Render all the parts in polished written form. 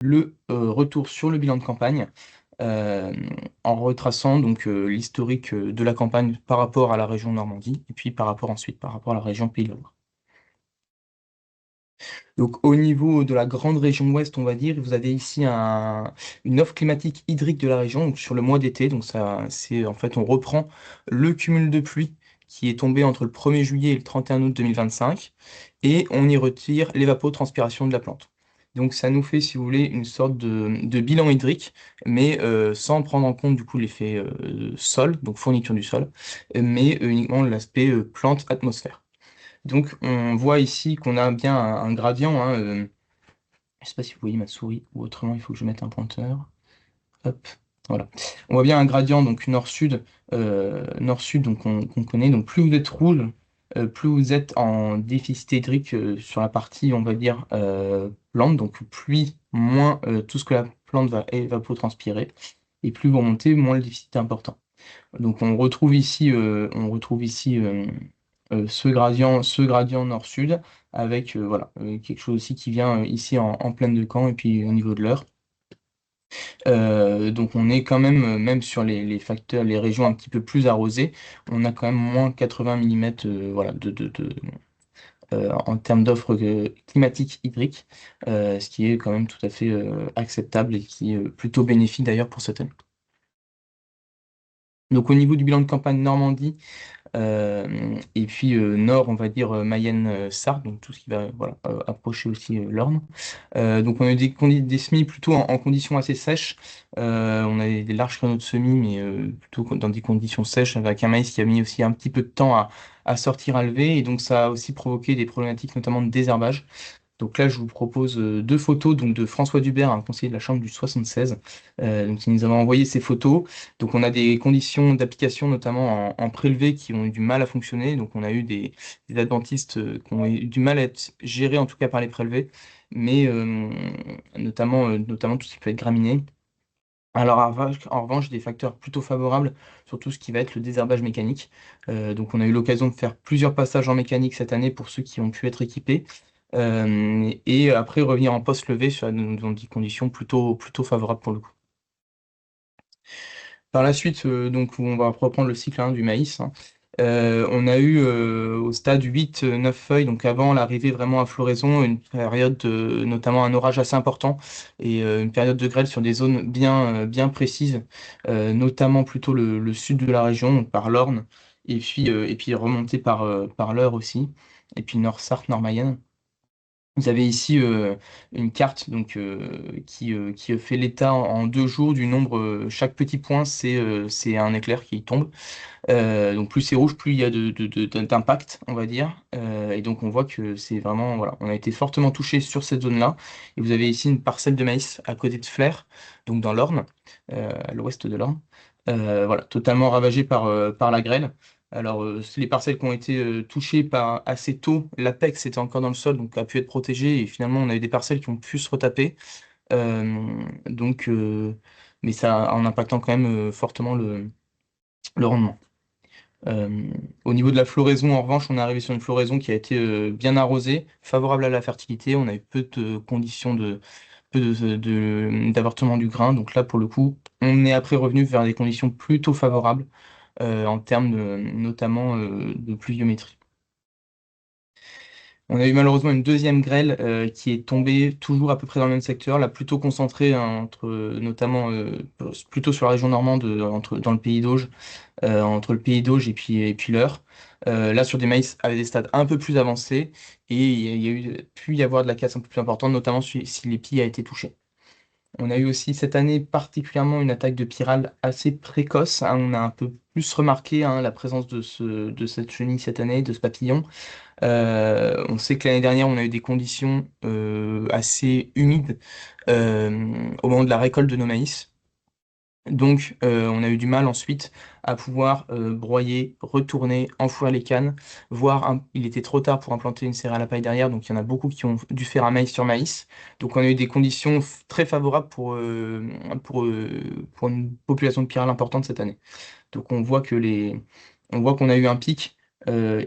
le retour sur le bilan de campagne, euh, en retraçant donc l'historique de la campagne par rapport à la région Normandie, et puis ensuite par rapport à la région Pays de la Loire. Donc au niveau de la grande région ouest, on va dire, vous avez ici une offre climatique hydrique de la région, donc sur le mois d'été. Donc ça, c'est en fait, on reprend le cumul de pluie qui est tombé entre le 1er juillet et le 31 août 2025, et on y retire l'évapotranspiration de la plante. Donc ça nous fait, si vous voulez, une sorte de bilan hydrique, mais sans prendre en compte du coup l'effet sol, donc fourniture du sol, mais uniquement l'aspect plante-atmosphère. Donc on voit ici qu'on a bien un gradient, hein, je sais pas si vous voyez ma souris, ou autrement il faut que je mette un pointeur. Hop, voilà. On voit bien un gradient, donc nord-sud, donc qu'on connaît. Donc plus vous êtes rouge, plus vous êtes en déficit hydrique sur la partie, on va dire, plante, donc pluie, moins tout ce que la plante va évapotranspirer, et plus vous remontez, moins le déficit est important. Donc on retrouve ici ce gradient nord-sud avec voilà, quelque chose aussi qui vient ici en plaine de Caen et puis au niveau de l'Eure. Donc on est quand même, même sur les facteurs, les régions un petit peu plus arrosées, on a quand même moins 80 mm voilà, en termes d'offres climatiques hydriques, ce qui est quand même tout à fait acceptable et qui est plutôt bénéfique d'ailleurs pour cette année. Donc au niveau du bilan de campagne Normandie, et puis nord, on va dire Mayenne-Sarthe, donc tout ce qui va voilà, approcher aussi l'Orne. Donc on a eu des semis plutôt en conditions assez sèches. On a des larges créneaux de semis, mais plutôt dans des conditions sèches, avec un maïs qui a mis aussi un petit peu de temps à sortir, à lever, et donc ça a aussi provoqué des problématiques notamment de désherbage. Donc là, je vous propose deux photos donc de François Dubert, un conseiller de la Chambre du 76, donc il nous avait envoyé ces photos. Donc on a des conditions d'application, notamment en prélevé, qui ont eu du mal à fonctionner. Donc on a eu des adventistes qui ont eu du mal à être gérés, en tout cas par les prélevés, mais notamment tout ce qui peut être graminé. Alors en revanche, des facteurs plutôt favorables sur tout ce qui va être le désherbage mécanique. Donc on a eu l'occasion de faire plusieurs passages en mécanique cette année pour ceux qui ont pu être équipés. Et après revenir en poste levé dans des conditions plutôt favorables pour le coup. Par la suite, donc, où on va reprendre le cycle hein, du maïs, hein, on a eu au stade 8-9 feuilles, donc avant l'arrivée vraiment à floraison, une période, notamment un orage assez important et une période de grêle sur des zones bien précises, notamment plutôt le sud de la région, donc par l'Orne, et puis remonter par l'Eure aussi, et puis Nord-Sarthe, Nord-Mayenne. Vous avez ici une carte donc, qui fait l'état en 2 jours du nombre. Chaque petit point, c'est un éclair qui tombe. Donc plus c'est rouge, plus il y a d'impact, on va dire. Et donc on voit que c'est vraiment. Voilà, on a été fortement touché sur cette zone-là. Et vous avez ici une parcelle de maïs à côté de Flers, donc dans l'Orne, à l'ouest de l'Orne. Voilà, totalement ravagée par la grêle. Alors, c'est les parcelles qui ont été touchées par assez tôt, l'apex était encore dans le sol, donc a pu être protégé, et finalement, on a eu des parcelles qui ont pu se retaper, donc, mais ça en impactant quand même fortement le rendement. Euh, Au niveau de la floraison, en revanche, on est arrivé sur une floraison qui a été bien arrosée, favorable à la fertilité, on a eu peu de conditions d'avortement du grain, donc là, pour le coup, on est après revenu vers des conditions plutôt favorables en termes notamment de pluviométrie. On a eu malheureusement une deuxième grêle qui est tombée toujours à peu près dans le même secteur, là plutôt concentrée hein, notamment plutôt sur la région normande, dans le pays d'Auge, entre le pays d'Auge et puis l'Eure. Là sur des maïs avec des stades un peu plus avancés, et pu y avoir de la casse un peu plus importante, notamment si l'épi a été touché. On a eu aussi cette année particulièrement une attaque de pyrale assez précoce, hein. On a un peu plus remarqué hein, la présence de cette chenille cette année, de ce papillon. On sait que l'année dernière, on a eu des conditions assez humides au moment de la récolte de nos maïs. Donc, on a eu du mal ensuite à pouvoir broyer, retourner, enfouir les cannes, voire il était trop tard pour implanter une céréale à paille derrière, donc il y en a beaucoup qui ont dû faire un maïs sur maïs. Donc, on a eu des conditions très favorables pour une population de pyrales importante cette année. Donc, on voit qu'on a eu un pic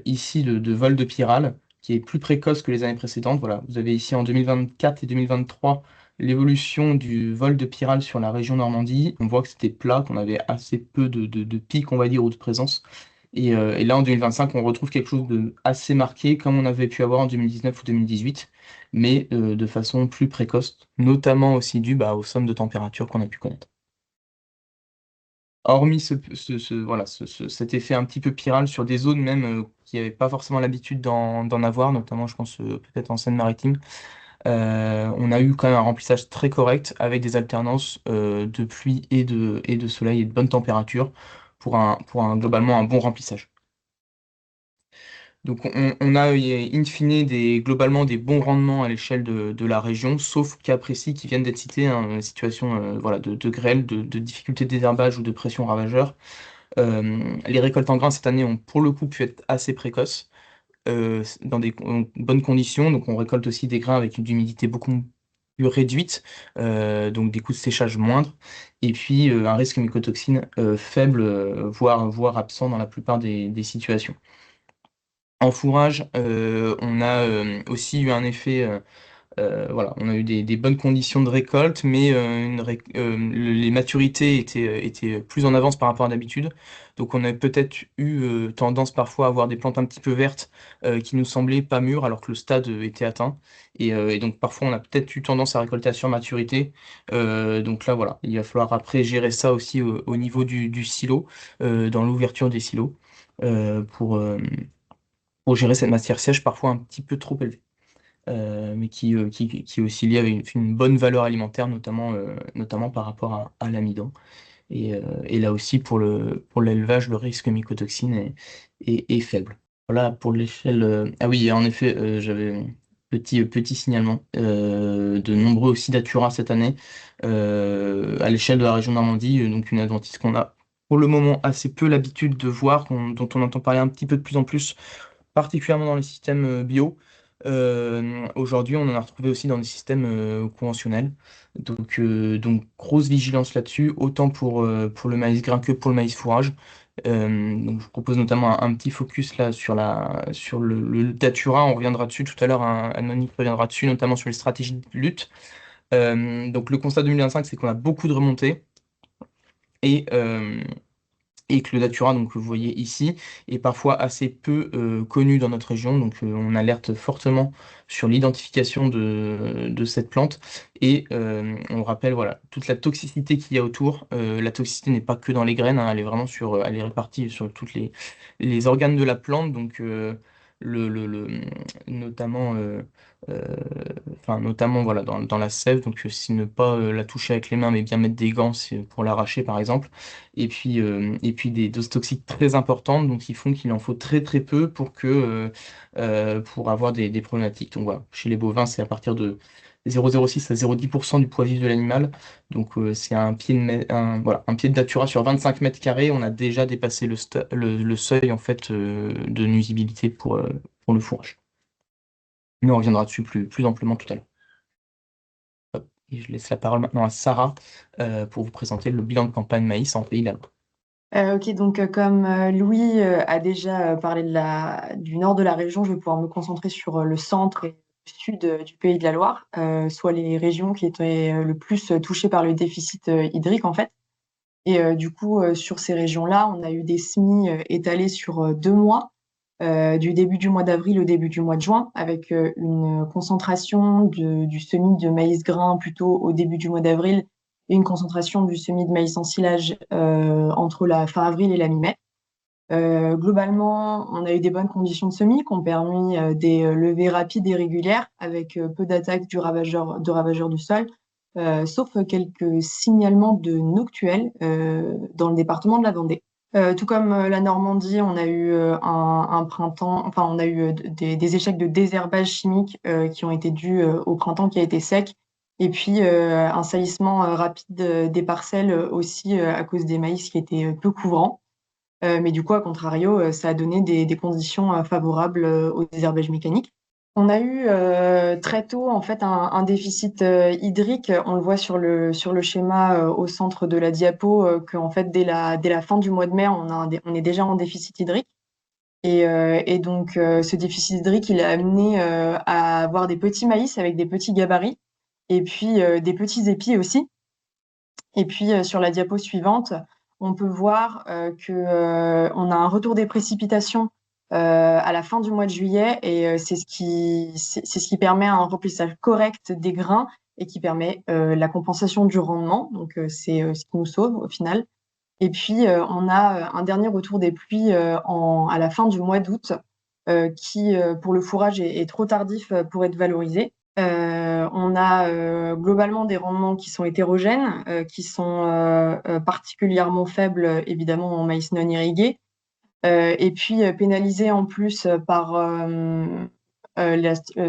ici de vol de pyrales qui est plus précoce que les années précédentes. Voilà, vous avez ici en 2024 et 2023 l'évolution du vol de Piral sur la région Normandie, on voit que c'était plat, qu'on avait assez peu de pics, on va dire, ou de présence. Et là, en 2025, on retrouve quelque chose de assez marqué, comme on avait pu avoir en 2019 ou 2018, mais de façon plus précoce, notamment aussi dû aux sommes de température qu'on a pu connaître. Hormis voilà, cet effet un petit peu Piral sur des zones même qui n'avaient pas forcément l'habitude d'en avoir, notamment je pense peut-être en Seine-Maritime. On a eu quand même un remplissage très correct avec des alternances de pluie et de soleil et de bonne température pour globalement un bon remplissage. Donc on a in fine globalement des bons rendements à l'échelle de la région, sauf cas précis qui viennent d'être cités, hein, situation voilà, de grêle, de difficulté de désherbage ou de pression ravageur. Les récoltes en grains cette année ont pour le coup pu être assez précoces, dans des bonnes conditions. Donc on récolte aussi des grains avec une humidité beaucoup plus réduite, donc des coûts de séchage moindres, et puis un risque mycotoxine faible, voire absent dans la plupart des situations. En fourrage, on a aussi eu un effet, voilà, on a eu des bonnes conditions de récolte, mais les maturités étaient plus en avance par rapport à d'habitude. Donc on a peut-être eu tendance parfois à avoir des plantes un petit peu vertes qui nous semblaient pas mûres alors que le stade était atteint. Et donc parfois on a peut-être eu tendance à récolter à surmaturité. Donc là voilà, il va falloir après gérer ça aussi au niveau du silo, dans l'ouverture des silos, euh, pour, euh, pour gérer cette matière sèche parfois un petit peu trop élevée, mais qui est aussi liée avec une bonne valeur alimentaire, notamment par rapport à l'amidon. Et là aussi, pour l'élevage, le risque mycotoxine est faible. Voilà pour l'échelle. Ah oui, en effet, j'avais petit signalement. De nombreux Osidatura cette année à l'échelle de la région Normandie, donc une adventice qu'on a pour le moment assez peu l'habitude de voir, dont on entend parler un petit peu de plus en plus, particulièrement dans les systèmes bio. Aujourd'hui, on en a retrouvé aussi dans des systèmes conventionnels. Donc, grosse vigilance là-dessus, autant pour le maïs grain que pour le maïs fourrage. Donc, je propose notamment un petit focus là sur le datura. On reviendra dessus tout à l'heure, Anony reviendra dessus, notamment sur les stratégies de lutte. Donc, le constat 2025, c'est qu'on a beaucoup de remontées. Et que le datura, donc que vous voyez ici, est parfois assez peu connu dans notre région. Donc on alerte fortement sur l'identification de cette plante. Et on rappelle voilà, toute la toxicité qu'il y a autour. La toxicité n'est pas que dans les graines, hein, elle est vraiment elle est répartie sur tous les organes de la plante. Donc notamment, euh, notamment voilà, dans la sève. Donc si ne pas la toucher avec les mains, mais bien mettre des gants pour l'arracher par exemple. Et puis des doses toxiques très importantes, donc ils font qu'il en faut très très peu pour avoir des problématiques. Donc voilà, chez les bovins, c'est à partir de 0,06 à 0,10% du poids vif de l'animal. Donc c'est voilà, un pied de datura sur 25 mètres carrés. On a déjà dépassé le seuil en fait de nuisibilité pour le fourrage. Mais on reviendra dessus plus amplement tout à l'heure. Hop. Et je laisse la parole maintenant à Sarah pour vous présenter le bilan de campagne maïs en Pays de la Loire. Ok, donc comme Louis a déjà parlé du nord de la région, je vais pouvoir me concentrer sur le centre et le sud du Pays de la Loire, soit les régions qui étaient le plus touchées par le déficit hydrique en fait. Et du coup, sur ces régions-là, on a eu des semis étalés sur 2 mois, du début du mois d'avril au début du mois de juin, avec une concentration du semis de maïs grain plutôt au début du mois d'avril et une concentration du semis de maïs en silage entre la fin avril et la mi-mai. Globalement, on a eu des bonnes conditions de semis qui ont permis des levées rapides et régulières avec peu d'attaques de ravageurs du sol, sauf quelques signalements de noctuels dans le département de la Vendée. Tout comme la Normandie, on a eu un printemps, enfin on a eu des échecs de désherbage chimique qui ont été dus au printemps qui a été sec, et puis un salissement rapide des parcelles aussi à cause des maïs qui étaient peu couvrants. Mais du coup, à contrario, ça a donné des conditions favorables au désherbage mécanique. On a eu très tôt en fait un déficit hydrique. On le voit sur le schéma au centre de la diapo, qu'en fait dès la fin du mois de mai, on est déjà en déficit hydrique. Et donc ce déficit hydrique, il a amené à avoir des petits maïs avec des petits gabarits. et puis des petits épis aussi. Et puis sur la diapo suivante, on peut voir on a un retour des précipitations à la fin du mois de juillet, et c'est ce qui permet un remplissage correct des grains et qui permet la compensation du rendement. Donc c'est ce qui nous sauve au final. Et puis on a un dernier retour des pluies à la fin du mois d'août qui pour le fourrage est trop tardif pour être valorisé. On a globalement des rendements qui sont hétérogènes, qui sont particulièrement faibles évidemment en maïs non irrigué, et puis pénalisés en plus par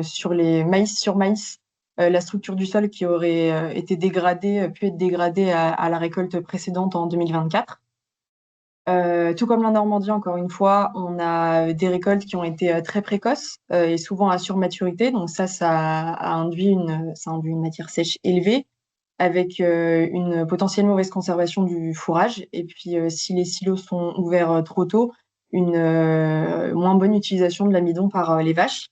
sur les maïs sur maïs, la structure du sol qui aurait été dégradée, pu être dégradée à la récolte précédente en 2024. Tout comme la Normandie, encore une fois, on a des récoltes qui ont été très précoces et souvent à surmaturité. Donc ça induit une matière sèche élevée avec une potentielle mauvaise conservation du fourrage. Et puis, si les silos sont ouverts trop tôt, une moins bonne utilisation de l'amidon par les vaches.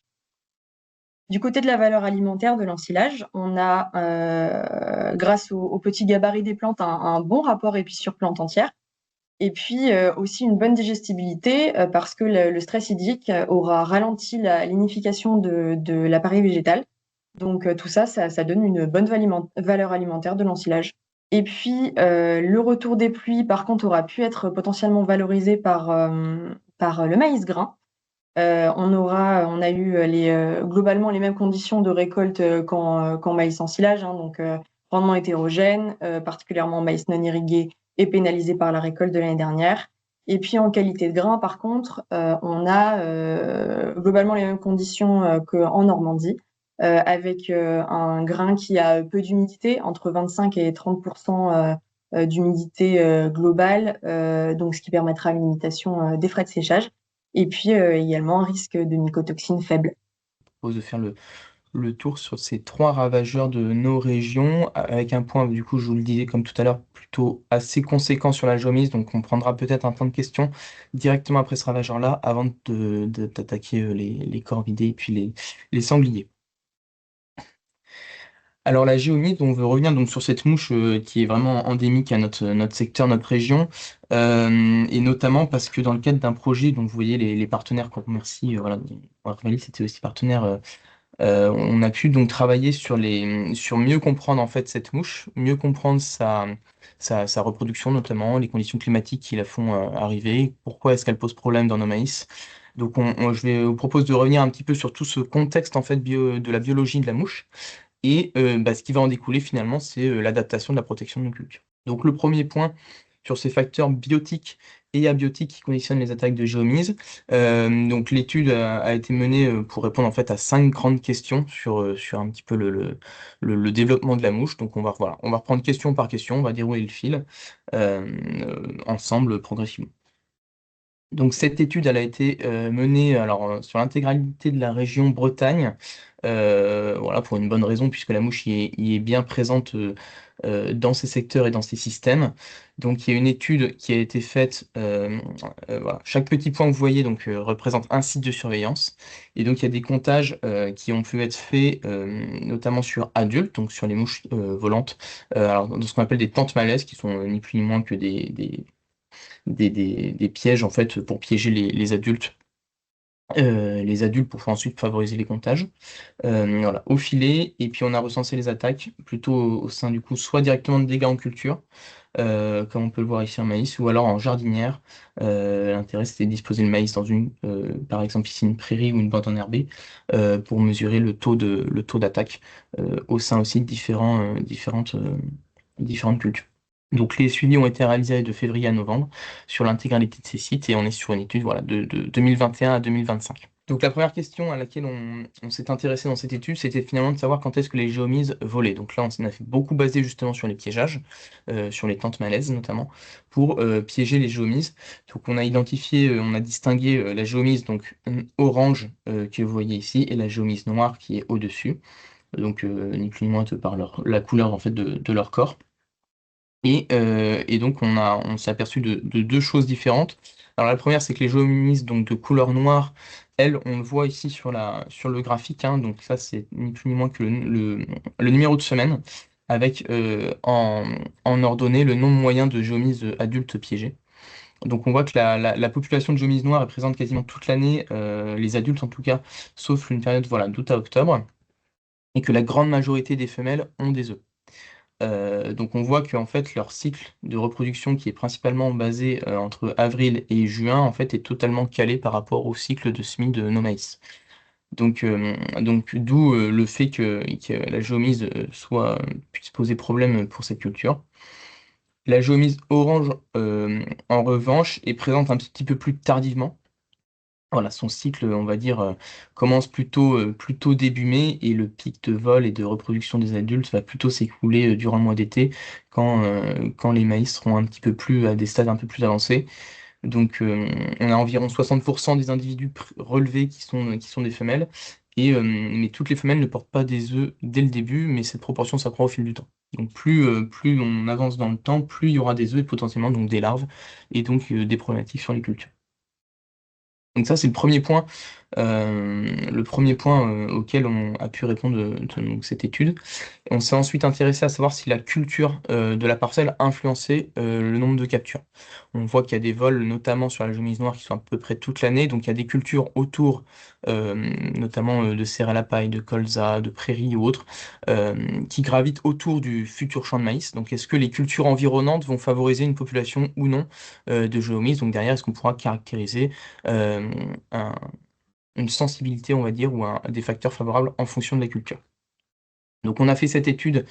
Du côté de la valeur alimentaire de l'ensilage, on a, grâce au petit gabarit des plantes, un bon rapport épi sur plante entière. Et puis aussi une bonne digestibilité parce que le stress hydrique aura ralenti la lignification de l'appareil végétal. Donc tout ça, ça donne une bonne valeur alimentaire de l'ensilage. Et puis le retour des pluies, par contre, aura pu être potentiellement valorisé par le maïs grain. On a eu globalement les mêmes conditions de récolte qu'en maïs ensilage, hein, donc rendement hétérogène, particulièrement maïs non irrigué et pénalisé par la récolte de l'année dernière. Et puis en qualité de grain, par contre, on a globalement les mêmes conditions qu'en Normandie, avec un grain qui a peu d'humidité, entre 25 et 30% d'humidité globale, donc ce qui permettra une limitation des frais de séchage. Et puis également un risque de mycotoxines faible. Propose de faire le tour sur ces trois ravageurs de nos régions, avec un point, du coup, je vous le disais comme tout à l'heure, plutôt assez conséquent sur la jaunisse, donc on prendra peut-être un temps de questions directement après ce ravageur-là, avant d'attaquer les corvidés et puis les sangliers. Alors la géomyte, on veut revenir donc sur cette mouche qui est vraiment endémique à notre secteur, notre région, et notamment parce que dans le cadre d'un projet, donc vous voyez les partenaires qu'on remercie, voilà, Arvalis c'était aussi partenaire. On a pu donc travailler sur mieux comprendre en fait cette mouche, mieux comprendre sa reproduction notamment, les conditions climatiques qui la font arriver, pourquoi est-ce qu'elle pose problème dans nos maïs. Donc je vous propose de revenir un petit peu sur tout ce contexte en fait de la biologie de la mouche. Et ce qui va en découler finalement, c'est l'adaptation de la protection de nos cultures. Donc le premier point sur ces facteurs biotiques et abiotiques qui conditionnent les attaques de géomise. Donc l'étude a été menée pour répondre en fait à 5 grandes questions sur un petit peu le développement de la mouche. Donc voilà, on va reprendre question par question, on va dérouler le fil ensemble progressivement. Donc cette étude, elle a été menée alors, sur l'intégralité de la région Bretagne, voilà, pour une bonne raison, puisque la mouche y est bien présente dans ces secteurs et dans ces systèmes. Donc il y a une étude qui a été faite, voilà. Chaque petit point que vous voyez donc, représente un site de surveillance. Et donc il y a des comptages qui ont pu être faits, notamment sur adultes, donc sur les mouches volantes, alors, dans ce qu'on appelle des tentes malaises, qui sont ni plus ni moins que des pièges en fait pour piéger les adultes. Les adultes pour ensuite favoriser les comptages. Voilà, au filet, et puis on a recensé les attaques plutôt au sein du coup, soit directement de dégâts en culture, comme on peut le voir ici en maïs, ou alors en jardinière. L'intérêt c'était de disposer le maïs dans par exemple ici une prairie ou une bande enherbée, pour mesurer le taux d'attaque au sein aussi de différentes cultures. Donc les suivis ont été réalisés de février à novembre sur l'intégralité de ces sites et on est sur une étude voilà, de 2021 à 2025. Donc la première question à laquelle on s'est intéressé dans cette étude, c'était finalement de savoir quand est-ce que les géomises volaient. Donc là, on s'en a fait beaucoup basé justement sur les piégeages, sur les tentes malaises notamment, pour piéger les géomises. Donc on a identifié, on a distingué la géomise donc orange que vous voyez ici et la géomise noire qui est au-dessus. Donc ni plus ni moins par la couleur en fait de leur corps. Et donc on s'est aperçu de deux choses différentes. Alors la première, c'est que les géomises donc de couleur noire, elle, on le voit ici sur le graphique, hein, donc ça c'est ni plus ni moins que le numéro de semaine, avec en ordonnée le nombre moyen de géomises adultes piégés. Donc on voit que la population de géomises noires est présente quasiment toute l'année, les adultes en tout cas, sauf une période voilà, d'août à octobre, et que la grande majorité des femelles ont des œufs. Donc on voit qu'en fait leur cycle de reproduction qui est principalement basé entre avril et juin en fait est totalement calé par rapport au cycle de semis de nos maïs. Donc d'où le fait que la géomise puisse poser problème pour cette culture. La géomise orange, en revanche, est présente un petit peu plus tardivement. Voilà, son cycle, on va dire, commence plutôt début mai et le pic de vol et de reproduction des adultes va plutôt s'écouler durant le mois d'été quand les maïs seront un petit peu plus à des stades un peu plus avancés. Donc, on a environ 60% des individus relevés qui sont des femelles, mais toutes les femelles ne portent pas des œufs dès le début, mais cette proportion s'accroît au fil du temps. Donc, plus on avance dans le temps, plus il y aura des œufs et potentiellement donc des larves, et donc des problématiques sur les cultures. Donc ça, c'est le premier point auquel on a pu répondre donc, cette étude. On s'est ensuite intéressé à savoir si la culture de la parcelle influençait le nombre de captures. On voit qu'il y a des vols, notamment sur la jaunisse noire, qui sont à peu près toute l'année. Donc il y a des cultures autour, euh, notamment de céréales à paille, de colza, de prairies ou autres, qui gravitent autour du futur champ de maïs. Donc est-ce que les cultures environnantes vont favoriser une population ou non de géomis? Donc derrière, est-ce qu'on pourra caractériser euh, un- une sensibilité, on va dire, ou des facteurs favorables en fonction de la culture? Donc on a fait cette étude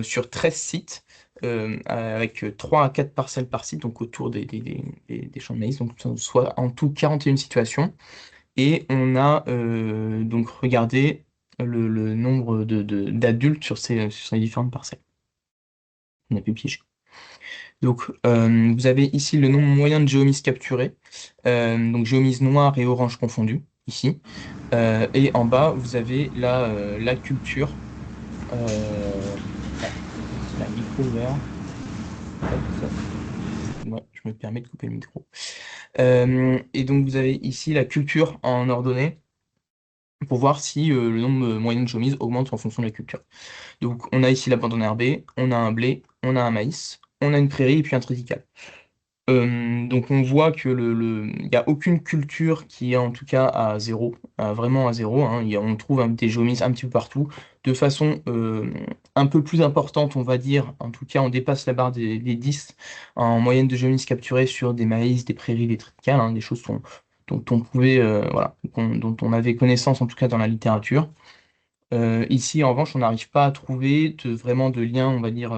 sur 13 sites, avec 3 à 4 parcelles par site, donc autour des champs de maïs, donc soit en tout 41 situations. Et on a donc regardé le nombre d'adultes sur ces différentes parcelles. On a pu piéger. Donc vous avez ici le nombre moyen de géomises capturées, donc géomises noires et oranges confondues, ici. Et en bas, vous avez la culture. Ah, c'est la micro ouvert. Hop, ça. Ouais, je me permets de couper le micro. Et donc vous avez ici la culture en ordonnée pour voir si le nombre moyen de chemises augmente en fonction de la culture. Donc on a ici l'abandon herbé, on a un blé, on a un maïs, on a une prairie et puis un triticale. Donc on voit que il n'y a aucune culture qui est en tout cas à zéro, vraiment à zéro, hein. On trouve des géomis un petit peu partout, de façon un peu plus importante, on va dire, en tout cas on dépasse la barre des 10 en moyenne de géomis capturées sur des maïs, des prairies, des triticales, hein, des choses dont on pouvait, voilà, dont on avait connaissance en tout cas dans la littérature. Ici en revanche on n'arrive pas à trouver vraiment de lien, on va dire,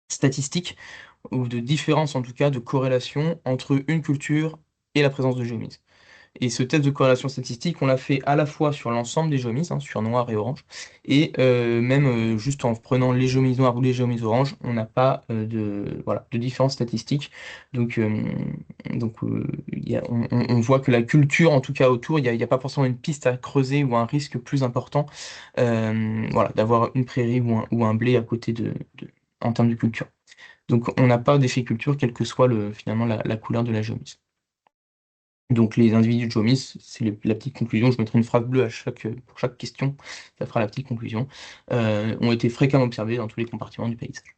statistique ou de différence en tout cas de corrélation entre une culture et la présence de géomise. Et ce test de corrélation statistique, on l'a fait à la fois sur l'ensemble des géomises, hein, sur noir et orange, et même juste en prenant les géomises noires ou les géomises oranges, on n'a pas voilà, de différence statistique. Donc, on voit que la culture, en tout cas autour, il y a pas forcément une piste à creuser ou un risque plus important, voilà, d'avoir une prairie ou un blé à côté en termes de culture. Donc on n'a pas d'effet culture, quelle que soit finalement la couleur de la géomise. Donc les individus de géomise, c'est la petite conclusion, je mettrai une phrase bleue pour chaque question, ça fera la petite conclusion, ont été fréquemment observés dans tous les compartiments du paysage.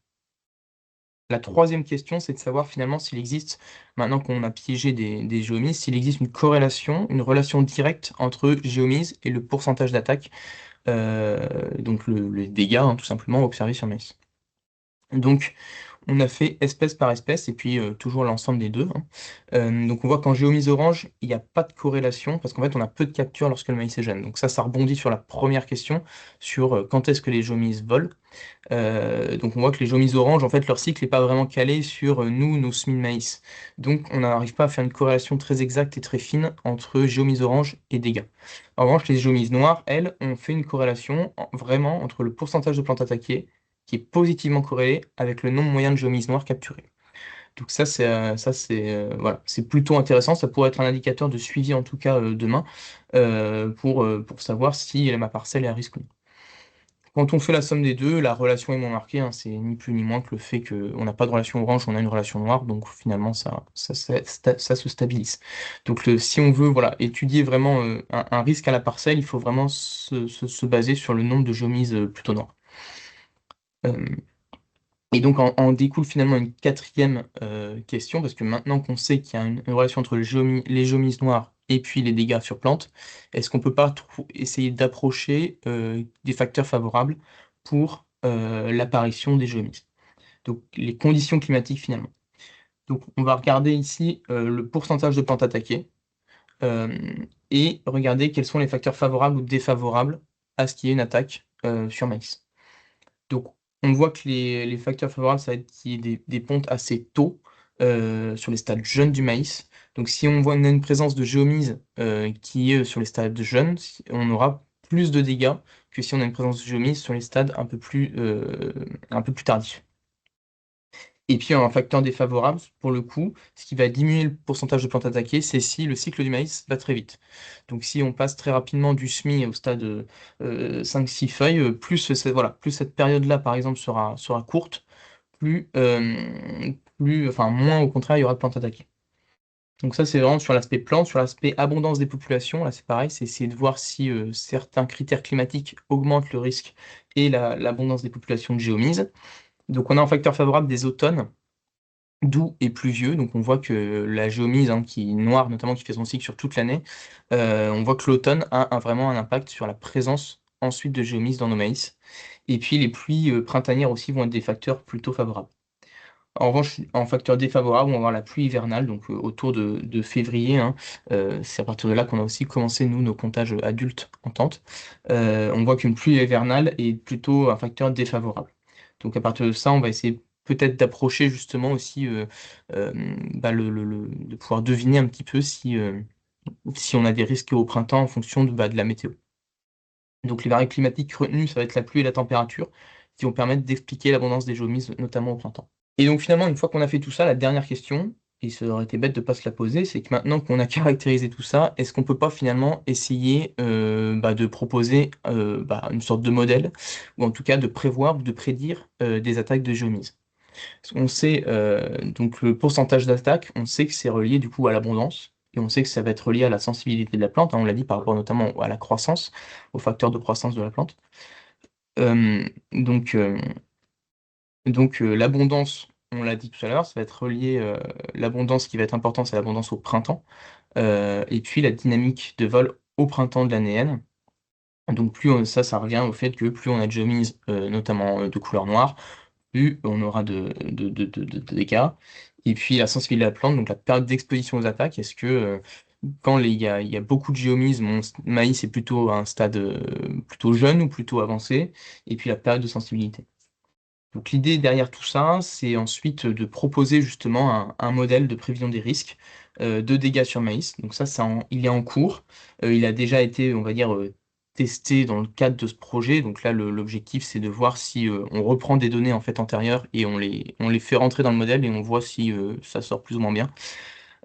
La troisième question, c'est de savoir finalement s'il existe, maintenant qu'on a piégé des géomises, s'il existe une corrélation, une relation directe entre géomise et le pourcentage d'attaque, donc les dégâts, hein, tout simplement observés sur maïs. Donc, on a fait espèce par espèce et puis toujours l'ensemble des deux, hein. Donc on voit qu'en géomise orange, il n'y a pas de corrélation parce qu'en fait on a peu de captures lorsque le maïs est jeune. Donc ça rebondit sur la première question sur quand est-ce que les géomises volent. Donc on voit que les géomises oranges, en fait leur cycle n'est pas vraiment calé sur nos semis de maïs. Donc on n'arrive pas à faire une corrélation très exacte et très fine entre géomise orange et dégâts. En revanche, les géomises noires, elles, ont fait une corrélation vraiment entre le pourcentage de plantes attaquées qui est positivement corrélé avec le nombre moyen de géomises noires capturées. Donc voilà, c'est plutôt intéressant. Ça pourrait être un indicateur de suivi en tout cas demain pour savoir si ma parcelle est à risque ou non. Quand on fait la somme des deux, la relation est moins marquée, hein, c'est ni plus ni moins que le fait qu'on n'a pas de relation orange, on a une relation noire, donc finalement ça se stabilise. Donc si on veut voilà, étudier vraiment un risque à la parcelle, il faut vraiment se baser sur le nombre de géomises plutôt noires. Euh, et donc en découle finalement une quatrième question, parce que maintenant qu'on sait qu'il y a une relation entre les géomises noires et puis les dégâts sur plantes, est-ce qu'on peut pas essayer d'approcher des facteurs favorables pour l'apparition des géomises? Donc les conditions climatiques finalement. Donc on va regarder ici le pourcentage de plantes attaquées euh, et regarder quels sont les facteurs favorables ou défavorables à ce qu'il y ait une attaque sur maïs. Donc, on voit que les facteurs favorables, ça va être qu'il y ait des pontes assez tôt sur les stades jeunes du maïs. Donc, si on a une présence de géomise qui est sur les stades jeunes, on aura plus de dégâts que si on a une présence de géomise sur les stades un peu plus tardifs. Et puis, un facteur défavorable, pour le coup, ce qui va diminuer le pourcentage de plantes attaquées, c'est si le cycle du maïs va très vite. Donc, si on passe très rapidement du semis au stade 5-6 feuilles, voilà, plus cette période-là, par exemple, sera courte, enfin, moins au contraire, il y aura de plantes attaquées. Donc ça, c'est vraiment sur l'aspect plante, sur l'aspect abondance des populations. Là, c'est pareil, c'est essayer de voir si certains critères climatiques augmentent le risque et l'abondance des populations de géomise. Donc on a un facteur favorable des automnes doux et pluvieux. Donc on voit que la géomise, hein, qui est noire, notamment qui fait son cycle sur toute l'année, on voit que l'automne a vraiment un impact sur la présence ensuite de géomise dans nos maïs. Et puis les pluies printanières aussi vont être des facteurs plutôt favorables. En revanche, en facteur défavorable, on va avoir la pluie hivernale, donc autour de février, hein. C'est à partir de là qu'on a aussi commencé, nous, nos comptages adultes en tente. On voit qu'une pluie hivernale est plutôt un facteur défavorable. Donc à partir de ça, on va essayer peut-être d'approcher justement aussi, euh, bah, de pouvoir deviner un petit peu si on a des risques au printemps en fonction de la météo. Donc les variables climatiques retenues, ça va être la pluie et la température, qui vont permettre d'expliquer l'abondance des géomises, notamment au printemps. Et donc finalement, une fois qu'on a fait tout ça, la dernière question, et ça aurait été bête de ne pas se la poser, c'est que maintenant qu'on a caractérisé tout ça, est-ce qu'on peut pas finalement essayer de proposer une sorte de modèle, ou en tout cas de prévoir ou de prédire des attaques de géomise? Parce qu'on sait, donc le pourcentage d'attaque, on sait que c'est relié du coup à l'abondance, et on sait que ça va être relié à la sensibilité de la plante, hein, on l'a dit par rapport notamment à la croissance, au facteur de croissance de la plante. Euh, donc, euh, l'abondance, on l'a dit tout à l'heure, ça va être relié, l'abondance qui va être importante, c'est l'abondance au printemps, et puis la dynamique de vol au printemps de l'année N. Donc ça revient au fait que plus on a de géomise, notamment de couleur noire, plus on aura de dégâts. Et puis la sensibilité de la plante, donc la période d'exposition aux attaques, est-ce que quand il y a beaucoup de géomise, mon maïs est plutôt à un stade plutôt jeune ou plutôt avancé, et puis la période de sensibilité. Donc l'idée derrière tout ça, c'est ensuite de proposer justement un modèle de prévision des risques de dégâts sur maïs. Donc il est en cours. Il a déjà été, on va dire, testé dans le cadre de ce projet. Donc là, l'objectif, c'est de voir si on reprend des données en fait antérieures et on les fait rentrer dans le modèle et on voit si ça sort plus ou moins bien.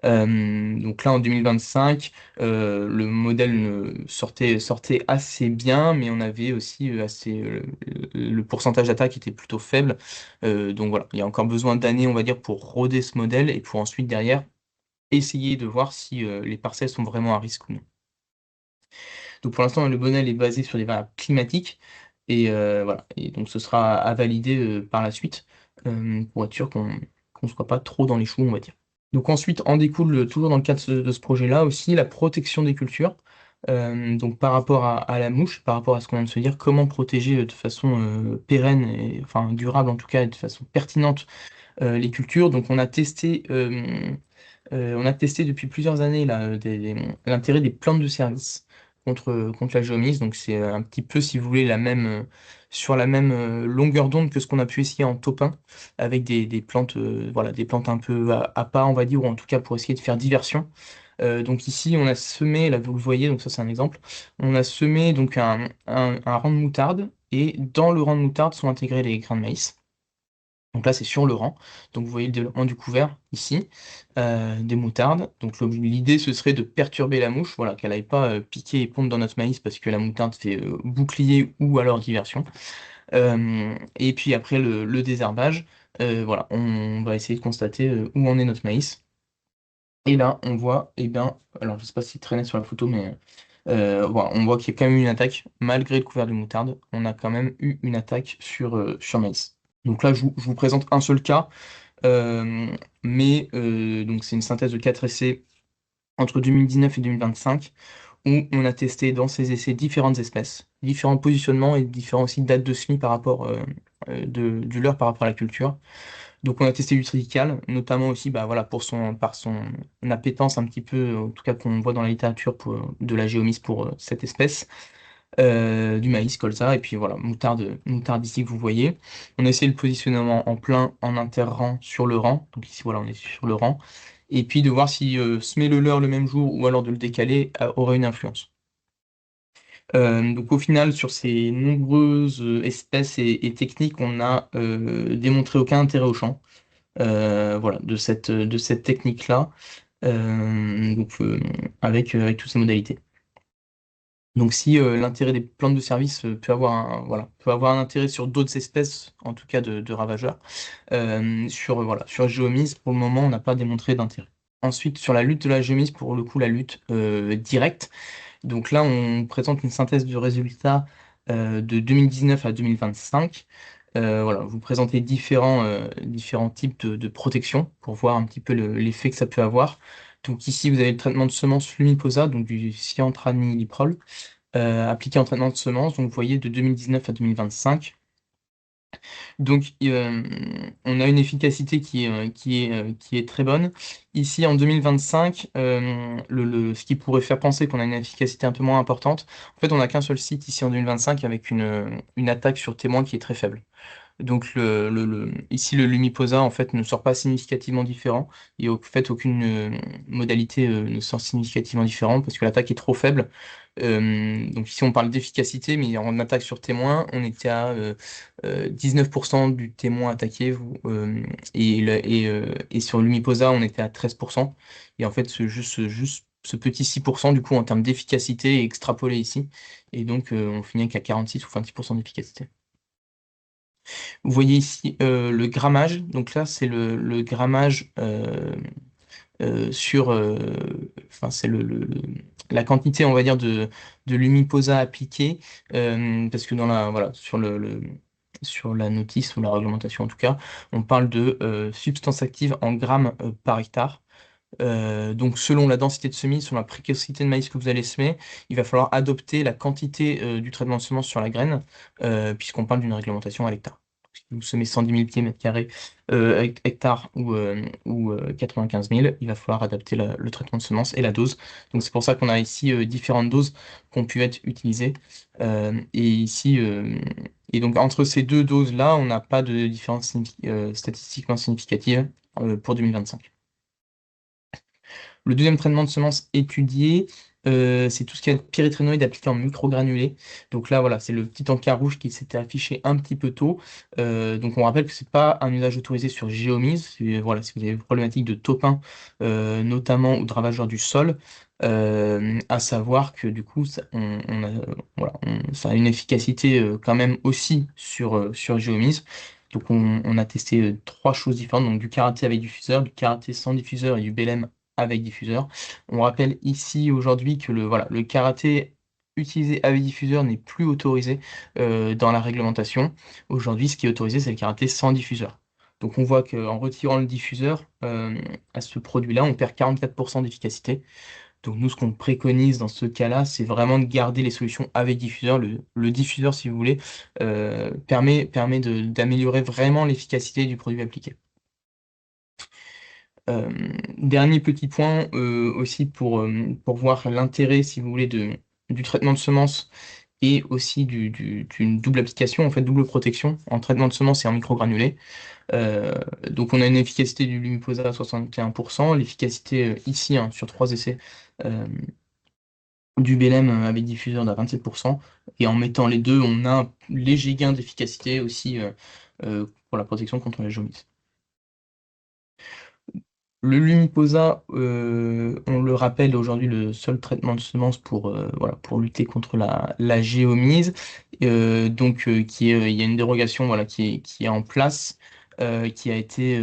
Donc là, en 2025, le modèle sortait assez bien, mais on avait aussi le pourcentage d'attaque était plutôt faible. Donc voilà, il y a encore besoin d'années, on va dire, pour roder ce modèle et pour ensuite, derrière, essayer de voir si les parcelles sont vraiment à risque ou non. Donc pour l'instant, le modèle est basé sur des variables climatiques et voilà. Et donc ce sera à valider par la suite pour être sûr qu'on ne soit pas trop dans les choux, on va dire. Donc ensuite, en découle, toujours dans le cadre de ce projet-là aussi, la protection des cultures. Donc par rapport à la mouche, par rapport à ce qu'on vient de se dire, comment protéger de façon pérenne, et, enfin durable en tout cas, et de façon pertinente les cultures. Donc on a testé depuis plusieurs années là, l'intérêt des plantes de service contre la géomise. Donc c'est un petit peu, si vous voulez, sur la même longueur d'onde que ce qu'on a pu essayer en topin, avec des plantes, voilà, des plantes un peu à part, on va dire, ou en tout cas pour essayer de faire diversion. Donc ici, on a semé, là vous le voyez, donc ça c'est un exemple, on a semé donc un rang de moutarde, et dans le rang de moutarde sont intégrés les grains de maïs. Donc là, c'est sur le rang. Donc vous voyez le développement du couvert ici, des moutardes. Donc l'idée, ce serait de perturber la mouche, voilà, qu'elle n'aille pas piquer et pondre dans notre maïs parce que la moutarde fait bouclier ou alors diversion. Et puis après le désherbage, voilà, on va essayer de constater où en est notre maïs. Et là, on voit, eh bien, alors je sais pas si traînait sur la photo, mais voilà, on voit qu'il y a quand même eu une attaque, malgré le couvert de moutarde, on a quand même eu une attaque sur maïs. Donc là, je vous présente un seul cas, euh, mais donc c'est une synthèse de 4 essais entre 2019 et 2025, où on a testé dans ces essais différentes espèces, différents positionnements et différents aussi dates de semis par rapport du leurre par rapport à la culture. Donc on a testé du triticale, notamment aussi bah, voilà, par son appétence un petit peu, en tout cas qu'on voit dans la littérature de la géomise pour cette espèce, du maïs, colza, et puis voilà, moutarde ici que vous voyez. On a essayé le positionnement en plein, en interrang sur le rang, donc ici voilà, on est sur le rang, et puis de voir si semer le leurre le même jour ou alors de le décaler aurait une influence. Donc au final, sur ces nombreuses espèces et techniques, on n'a démontré aucun intérêt au champ. Voilà, de cette technique-là, donc avec toutes ces modalités. Donc si l'intérêt des plantes de service peut avoir un intérêt sur d'autres espèces, en tout cas de ravageurs, sur Géomise, pour le moment, on n'a pas démontré d'intérêt. Ensuite, sur la lutte de la Géomise, pour le coup, la lutte directe. Donc là, on présente une synthèse de résultats de 2019 à 2025. Voilà, vous présentez différents types de protection pour voir un petit peu l'effet que ça peut avoir. Donc ici, vous avez le traitement de semences Lumiposa, donc du cyantranilyprol, appliqué en traitement de semences. Donc vous voyez de 2019 à 2025. Donc, on a une efficacité qui est très bonne. Ici, en 2025, ce qui pourrait faire penser qu'on a une efficacité un peu moins importante, en fait, on n'a qu'un seul site ici en 2025 avec une attaque sur témoin qui est très faible. Donc ici, le Lumiposa en fait ne sort pas significativement différent et au fait aucune modalité ne sort significativement différente parce que l'attaque est trop faible. Donc ici on parle d'efficacité, mais en attaque sur témoin, on était à 19% du témoin attaqué et sur Lumiposa on était à 13%. Et en fait juste ce petit 6% du coup en termes d'efficacité est extrapolé ici et donc on finit avec à 46 ou 26% d'efficacité. Vous voyez ici le grammage. Donc là, c'est le grammage enfin, c'est la quantité, on va dire, de lumiposa appliquée. Parce que voilà, sur la notice ou la réglementation en tout cas, on parle de substance active en grammes par hectare. Donc selon la densité de semis, selon la précocité de maïs que vous allez semer, il va falloir adopter la quantité du traitement de semence sur la graine, puisqu'on parle d'une réglementation à l'hectare. Si vous semez 110 000 pieds mètres carrés hectare ou 95 000, il va falloir adapter le traitement de semence et la dose. Donc c'est pour ça qu'on a ici différentes doses qui ont pu être utilisées. Et donc entre ces deux doses-là, on n'a pas de différence statistiquement significative pour 2025. Le deuxième traitement de semences étudié, c'est tout ce qui est pyréthrinoïde appliqué en microgranulés. Donc là, voilà, c'est le petit encart rouge qui s'était affiché un petit peu tôt. Donc on rappelle que c'est pas un usage autorisé sur géomise. Voilà, si vous avez une problématique de topin, notamment, ou de ravageur du sol, à savoir que du coup, ça a une efficacité quand même aussi sur géomise. Donc on a testé trois choses différentes, donc du karaté avec diffuseur, du karaté sans diffuseur et du BLM avec diffuseur. On rappelle ici aujourd'hui que le karaté utilisé avec diffuseur n'est plus autorisé dans la réglementation. Aujourd'hui, ce qui est autorisé, c'est le karaté sans diffuseur. Donc on voit qu'en retirant le diffuseur à ce produit-là, on perd 44% d'efficacité. Donc nous, ce qu'on préconise dans ce cas-là, c'est vraiment de garder les solutions avec diffuseur. Le diffuseur, si vous voulez, permet d'améliorer vraiment l'efficacité du produit appliqué. Euh, Dernier petit point aussi pour voir l'intérêt, si vous voulez, du traitement de semences et aussi d'une double application, en fait double protection en traitement de semences et en microgranulés. Euh, donc on a une efficacité du Lumiposa à 61%, l'efficacité ici sur trois essais euh, du BLM avec diffuseur à 27%, et en mettant les deux, on a un léger gain d'efficacité aussi pour la protection contre la jaunisse. Le Lumiposa, on le rappelle, est aujourd'hui le seul traitement de semences voilà, pour lutter contre la géomise. Il y a une dérogation voilà, qui est en place, qui a été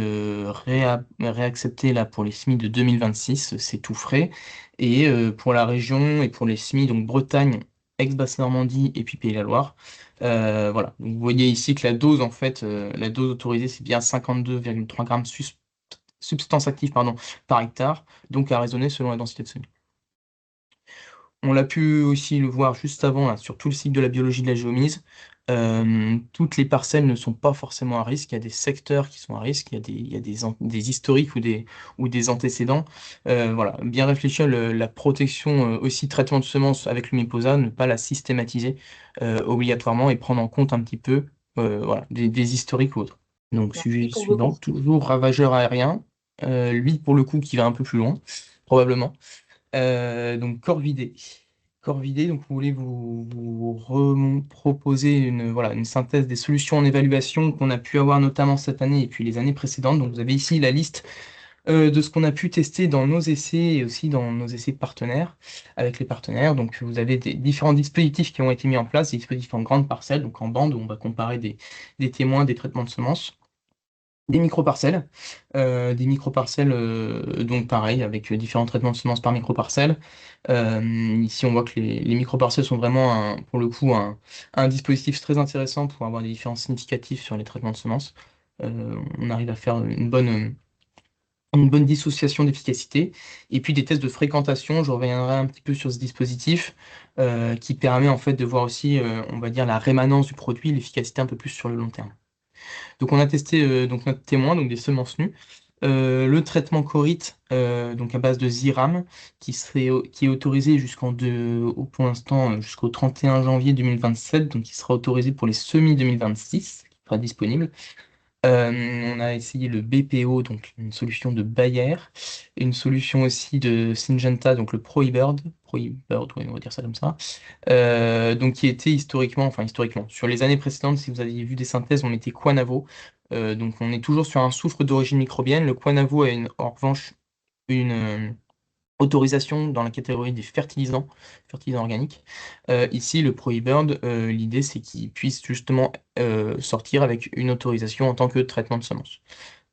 réacceptée là, pour les semis de 2026, c'est tout frais. Et pour la région et pour les semis, donc Bretagne, Aix-Basse-Normandie et puis Pays-la-Loire. Voilà. Donc, vous voyez ici que la dose, en fait, la dose autorisée, c'est bien 52,3 grammes substance active pardon, par hectare, donc à raisonner selon la densité de semis. On l'a pu aussi le voir juste avant, là, sur tout le cycle de la biologie de la géomise. Toutes les parcelles ne sont pas forcément à risque. Il y a des secteurs qui sont à risque, il y a des historiques ou des antécédents. Voilà, bien réfléchir la protection, aussi traitement de semences avec le Miposa, ne pas la systématiser obligatoirement et prendre en compte un petit peu voilà, des historiques ou autres. Donc, Merci sujet pour vos suivant, conseils. toujours ravageur aérien. Lui, pour le coup, qui va un peu plus loin, probablement. Donc, corvidé. Corvidé, donc, vous voulez proposer voilà, une synthèse des solutions en évaluation qu'on a pu avoir notamment cette année et puis les années précédentes. Donc, vous avez ici la liste de ce qu'on a pu tester dans nos essais et aussi dans nos essais partenaires, avec les partenaires. Donc, vous avez des différents dispositifs qui ont été mis en place, des dispositifs en grande parcelle, donc en bande, où on va comparer des témoins, des traitements de semences. Des microparcelles, donc pareil, avec différents traitements de semences par microparcelle. Ici, on voit que les microparcelles sont vraiment, pour le coup, un dispositif très intéressant pour avoir des différences significatives sur les traitements de semences. On arrive à faire une bonne dissociation d'efficacité. Et puis des tests de fréquentation, je reviendrai un petit peu sur ce dispositif, qui permet en fait de voir aussi, on va dire, la rémanence du produit, l'efficacité un peu plus sur le long terme. Donc on a testé donc notre témoin, donc des semences nues. Le traitement Corite, donc à base de Ziram, qui est autorisé pour l'instant jusqu'au 31 janvier 2027, donc qui sera autorisé pour les semis 2026, qui sera disponible. On a essayé le BPO, donc une solution de Bayer, et une solution aussi de Syngenta, donc le ProhiBird, ouais, on va dire ça comme ça, donc qui était historiquement, sur les années précédentes, si vous aviez vu des synthèses, on mettait Quanavo. Donc on est toujours sur un soufre d'origine microbienne. Le Quanavo a en revanche une autorisation dans la catégorie des fertilisants organiques. Ici, le ProhiBird, l'idée c'est qu'il puisse justement sortir avec une autorisation en tant que traitement de semences.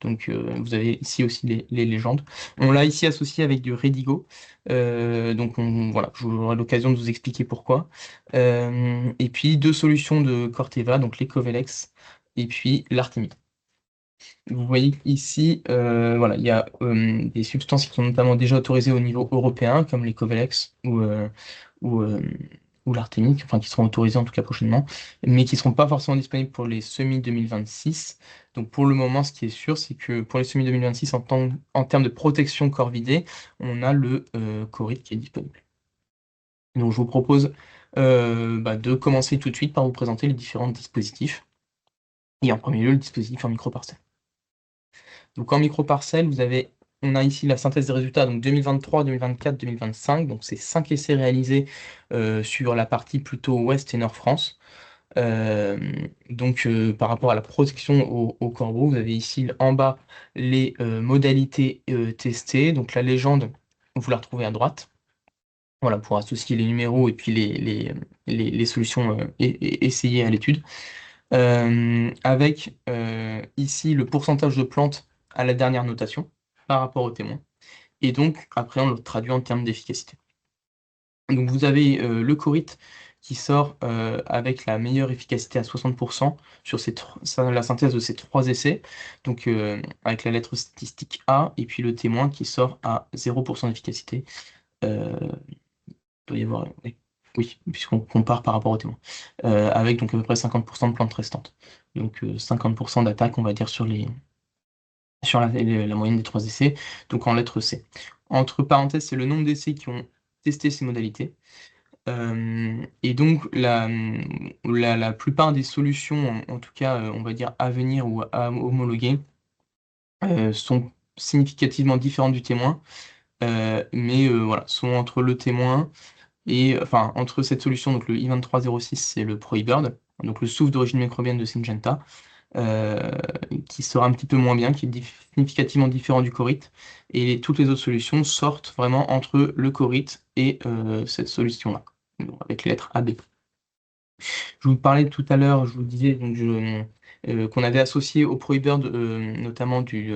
Donc vous avez ici aussi les légendes. On l'a ici associé avec du Redigo. Donc voilà, j'aurai l'occasion de vous expliquer pourquoi. Et puis deux solutions de Corteva, donc l'Ecovelex et puis l'Artemie. Vous voyez ici, voilà, il y a des substances qui sont notamment déjà autorisées au niveau européen, comme les Covelex ou, euh, ou l'Artémique, enfin qui seront autorisées en tout cas prochainement, mais qui ne seront pas forcément disponibles pour les semis 2026. Donc pour le moment, ce qui est sûr, c'est que pour les semis 2026, en termes de protection corvidée, on a le Corit qui est disponible. Donc je vous propose de commencer tout de suite par vous présenter les différents dispositifs. Et en premier lieu, le dispositif en microparcelle. Donc en microparcelle, on a ici la synthèse des résultats, donc 2023, 2024, 2025. Donc c'est 5 essais réalisés sur la partie plutôt ouest et nord France. Par rapport à la protection au corbeau, vous avez ici en bas les modalités testées. Donc la légende, vous la retrouvez à droite. Voilà, pour associer les numéros et puis les solutions essayées à l'étude. Avec ici le pourcentage de plantes à la dernière notation par rapport au témoin. Et donc, après, on le traduit en termes d'efficacité. Donc, vous avez le Corit qui sort avec la meilleure efficacité à 60% sur la synthèse de ces trois essais. Donc, avec la lettre statistique A, et puis le témoin qui sort à 0% d'efficacité. Il doit y avoir. Oui, puisqu'on compare par rapport au témoin. Avec donc à peu près 50% de plantes restantes. Donc 50% d'attaque, on va dire, sur la moyenne des trois essais, donc en lettre C. Entre parenthèses, c'est le nombre d'essais qui ont testé ces modalités. Et donc la plupart des solutions, en tout cas, on va dire à venir ou à homologuer, sont significativement différentes du témoin, mais voilà, sont entre le témoin et enfin entre cette solution, donc le I2306 c'est le ProhiBird, donc le souffle d'origine microbienne de Syngenta, euh, qui sera un petit peu moins bien, qui est significativement différent du Corit. Et toutes les autres solutions sortent vraiment entre le Corit et cette solution-là, donc avec les lettres A, B. Je vous parlais tout à l'heure, je vous disais donc, qu'on avait associé au Proibird notamment du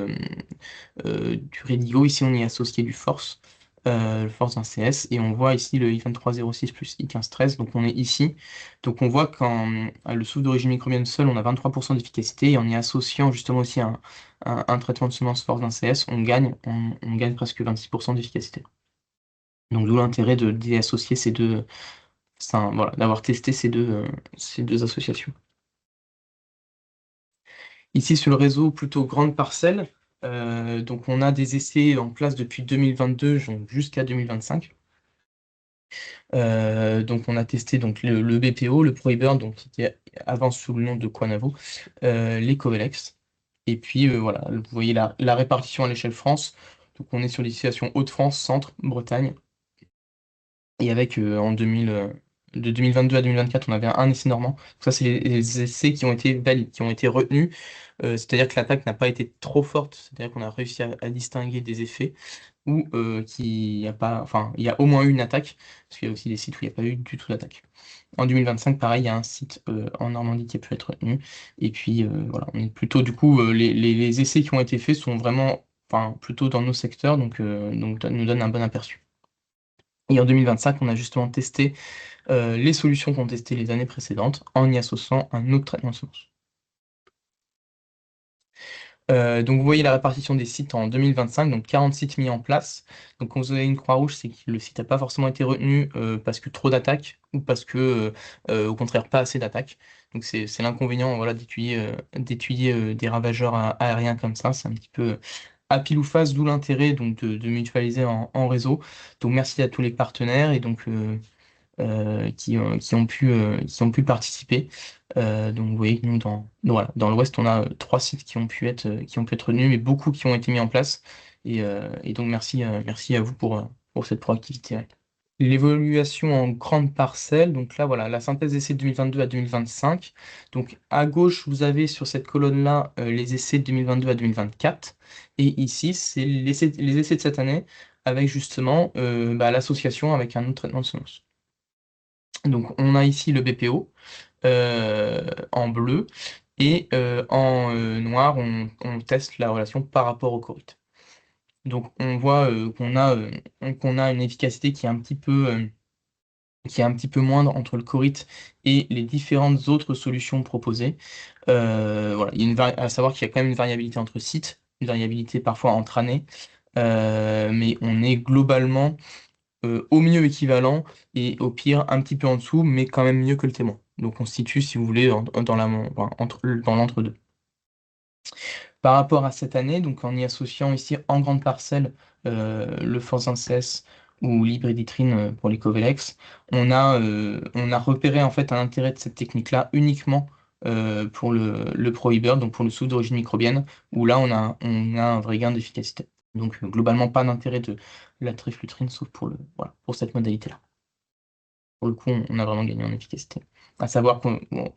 Redigo. Ici, on y a associé du Force, le Force d'un CS, et on voit ici le I2306 plus I1513. Donc on est ici. Donc on voit qu'en le souffle d'origine microbienne seul, on a 23% d'efficacité, et en y associant justement aussi un traitement de semence Force d'un CS, on gagne presque 26% d'efficacité. Donc d'où l'intérêt de d'y associer ces deux, enfin, voilà, d'avoir testé ces deux associations. Ici, sur le réseau plutôt grande parcelle, donc on a des essais en place depuis 2022 donc jusqu'à 2025. Donc on a testé donc le BPO, le ProHibern, donc qui était avant sous le nom de Quanavo, les Covelex. Et puis voilà, vous voyez la répartition à l'échelle France. Donc on est sur les situations Hauts-de-France, Centre, Bretagne. Et avec de 2022 à 2024, on avait un essai normand. Donc ça, c'est les essais qui ont été valides, qui ont été retenus. C'est-à-dire que l'attaque n'a pas été trop forte, c'est-à-dire qu'on a réussi à distinguer des effets ou qu'il n'y a pas, enfin, il y a au moins eu une attaque, parce qu'il y a aussi des sites où il n'y a pas eu du tout d'attaque. En 2025, pareil, il y a un site en Normandie qui a pu être retenu. Et puis voilà, on est plutôt du coup, les essais qui ont été faits sont vraiment, enfin, plutôt dans nos secteurs, donc ça nous donne un bon aperçu. Et en 2025, on a justement testé les solutions qu'on testait les années précédentes en y associant un autre traitement de semence. Donc vous voyez la répartition des sites en 2025, donc 40 sites mis en place. Donc quand vous avez une croix rouge, c'est que le site n'a pas forcément été retenu parce que trop d'attaques ou parce que au contraire pas assez d'attaques. Donc c'est l'inconvénient voilà, d'étudier des ravageurs aériens comme ça. C'est un petit peu à pile ou face, d'où l'intérêt donc de mutualiser en réseau. Donc merci à tous les partenaires et donc qui ont pu participer. Donc vous voyez que nous, voilà, dans l'Ouest, on a trois sites qui ont pu être retenus, mais beaucoup qui ont été mis en place. Et donc merci à vous pour cette proactivité. Ouais. L'évaluation en grande parcelle, donc là voilà, la synthèse d'essais de 2022 à 2025. Donc à gauche, vous avez sur cette colonne-là les essais de 2022 à 2024. Et ici, c'est les essais de cette année avec justement l'association avec un autre traitement de semence. Donc on a ici le BPO en bleu et en noir on teste la relation par rapport au Corit. Donc on voit qu'on a une efficacité qui est un petit peu moindre entre le Corit et les différentes autres solutions proposées. Voilà, il y a à savoir qu'il y a quand même une variabilité entre sites, une variabilité parfois entre années, mais on est globalement au mieux équivalent et au pire un petit peu en dessous, mais quand même mieux que le témoin. Donc on se situe, si vous voulez, dans l'entre-deux. Par rapport à cette année, donc en y associant ici en grande parcelle le Force CS ou l'hybriditrine pour les Covelex, on a repéré en fait un intérêt de cette technique-là uniquement pour le ProHibert, donc pour le soude d'origine microbienne, où là on a un vrai gain d'efficacité. Donc globalement pas d'intérêt de la triflutrine sauf voilà, pour cette modalité-là. Pour le coup, on a vraiment gagné en efficacité. À savoir qu'on bon,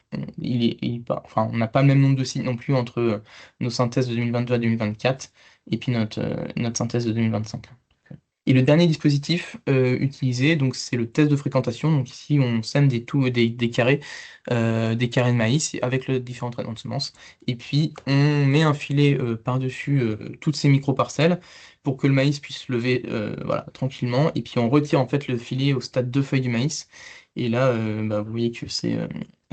enfin, on n'a pas le même nombre de sites non plus entre nos synthèses de 2022 à 2024 et puis notre synthèse de 2025. Et le dernier dispositif utilisé, donc c'est le test de fréquentation. Donc ici, on sème des carrés de maïs avec le différents traitements de semences. Et puis, on met un filet par-dessus toutes ces micro-parcelles pour que le maïs puisse se lever voilà, tranquillement. Et puis, on retire en fait le filet au stade de feuilles du maïs. Et là, vous voyez que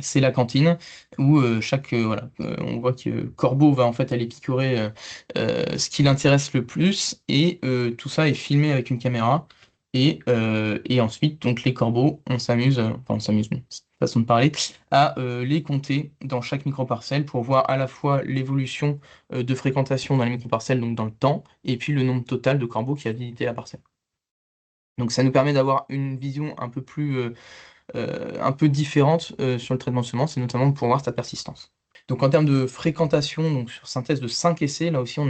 c'est la cantine où voilà, on voit que Corbeau va en fait aller picorer ce qui l'intéresse le plus et tout ça est filmé avec une caméra et ensuite donc les corbeaux on s'amuse non, c'est une façon de parler à les compter dans chaque microparcelle pour voir à la fois l'évolution de fréquentation dans les microparcelles donc dans le temps et puis le nombre total de corbeaux qui a visité la parcelle. Donc ça nous permet d'avoir une vision un peu différente sur le traitement de semences et notamment pour voir sa persistance. Donc en termes de fréquentation, donc sur synthèse de 5 essais, là aussi on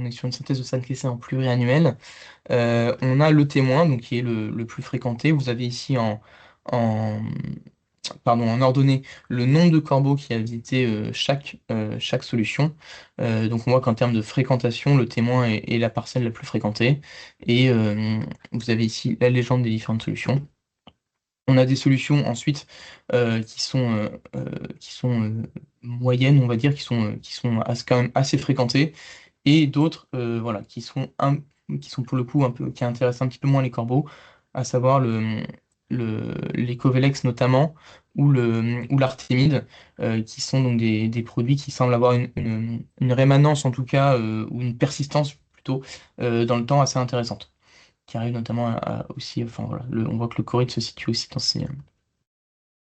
est sur une synthèse de 5 essais en pluriannuel. On a le témoin, donc qui est le plus fréquenté. Vous avez ici en pardon, en ordonnée le nombre de corbeaux qui a visité chaque solution. Donc on voit qu'en termes de fréquentation, le témoin est la parcelle la plus fréquentée. Et vous avez ici la légende des différentes solutions. On a des solutions ensuite qui sont moyennes, on va dire, qui sont quand même assez fréquentées, et d'autres voilà, qui sont pour le coup un peu, qui intéressent un petit peu moins les corbeaux, à savoir les Covelex notamment, ou l'Artémide, qui sont donc des produits qui semblent avoir une rémanence en tout cas, ou une persistance plutôt, dans le temps assez intéressante, qui arrive notamment aussi, enfin voilà, on voit que le Corée se situe aussi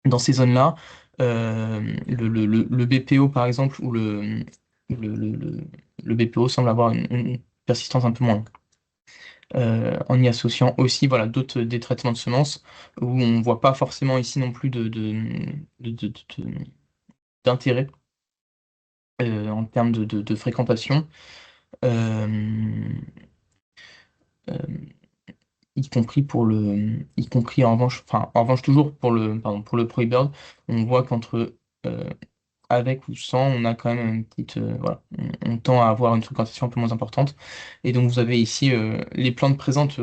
dans ces zones-là. Le BPO par exemple, ou le, le, le- le BPO semble avoir une persistance un peu moins longue. En y associant aussi voilà, d'autres des traitements de semences, où on ne voit pas forcément ici non plus de- de- de- d'intérêt en termes de fréquentation. Euh, euh, y compris en revanche, enfin en revanche toujours pour le Pro-Bird, on voit qu'entre avec ou sans, on a quand même une petite, voilà, on tend à avoir une fréquentation un peu moins importante. Et donc vous avez ici les plantes présentes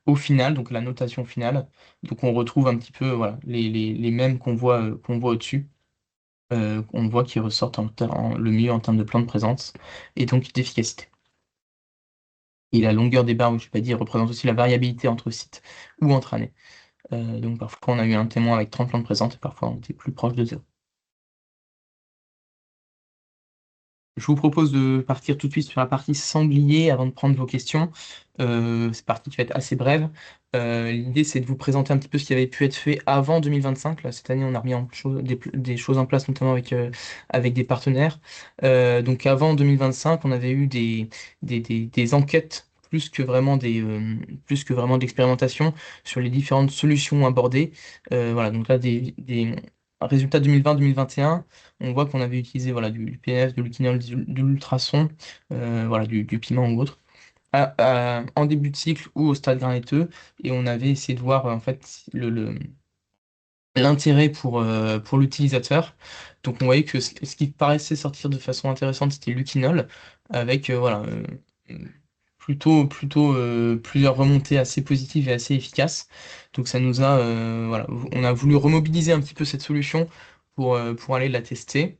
au final, donc la notation finale. Donc on retrouve un petit peu voilà, les mêmes qu'on voit au-dessus. On voit qu'ils ressortent le mieux en termes de plantes présentes et donc d'efficacité. Et la longueur des barres, je vais pas dire, représente aussi la variabilité entre sites ou entre années. Donc parfois on a eu un témoin avec 30 plantes présentes et parfois on était plus proche de zéro. Je vous propose de partir tout de suite sur la partie sanglier avant de prendre vos questions. Cette partie qui va être assez brève. L'idée, c'est de vous présenter un petit peu ce qui avait pu être fait avant 2025. Là, cette année, on a remis des choses en place, notamment avec des partenaires. Donc avant 2025, on avait eu des enquêtes plus que vraiment d'expérimentation sur les différentes solutions abordées. Voilà, donc là, des résultats 2020-2021. On voit qu'on avait utilisé voilà, du PNF, de l'utinol, de l'ultrason, voilà, du piment ou autre, en début de cycle ou au stade graineteux, et on avait essayé de voir en fait l'intérêt pour l'utilisateur. Donc on voyait que ce qui paraissait sortir de façon intéressante, c'était l'utinol, avec voilà, plusieurs remontées assez positives et assez efficaces. Donc ça nous a, voilà, on a voulu remobiliser un petit peu cette solution pour aller la tester.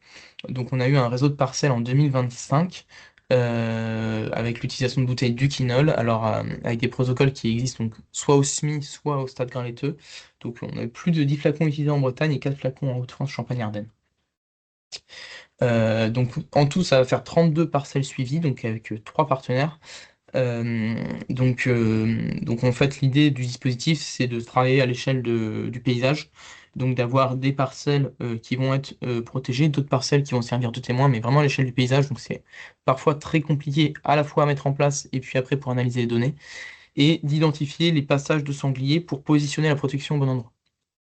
Donc on a eu un réseau de parcelles en 2025, avec l'utilisation de bouteilles d'uquinol, alors avec des protocoles qui existent donc soit au SMI, soit au stade grain laiteux. Donc on a plus de 10 flacons utilisés en Bretagne et 4 flacons en Haute-France, Champagne-Ardenne. Donc en tout, ça va faire 32 parcelles suivies, donc avec 3 partenaires. Euh, donc en fait, l'idée du dispositif, c'est de travailler à l'échelle du paysage, donc d'avoir des parcelles qui vont être protégées, d'autres parcelles qui vont servir de témoins, mais vraiment à l'échelle du paysage. Donc c'est parfois très compliqué à la fois à mettre en place et puis après pour analyser les données, et d'identifier les passages de sangliers pour positionner la protection au bon endroit.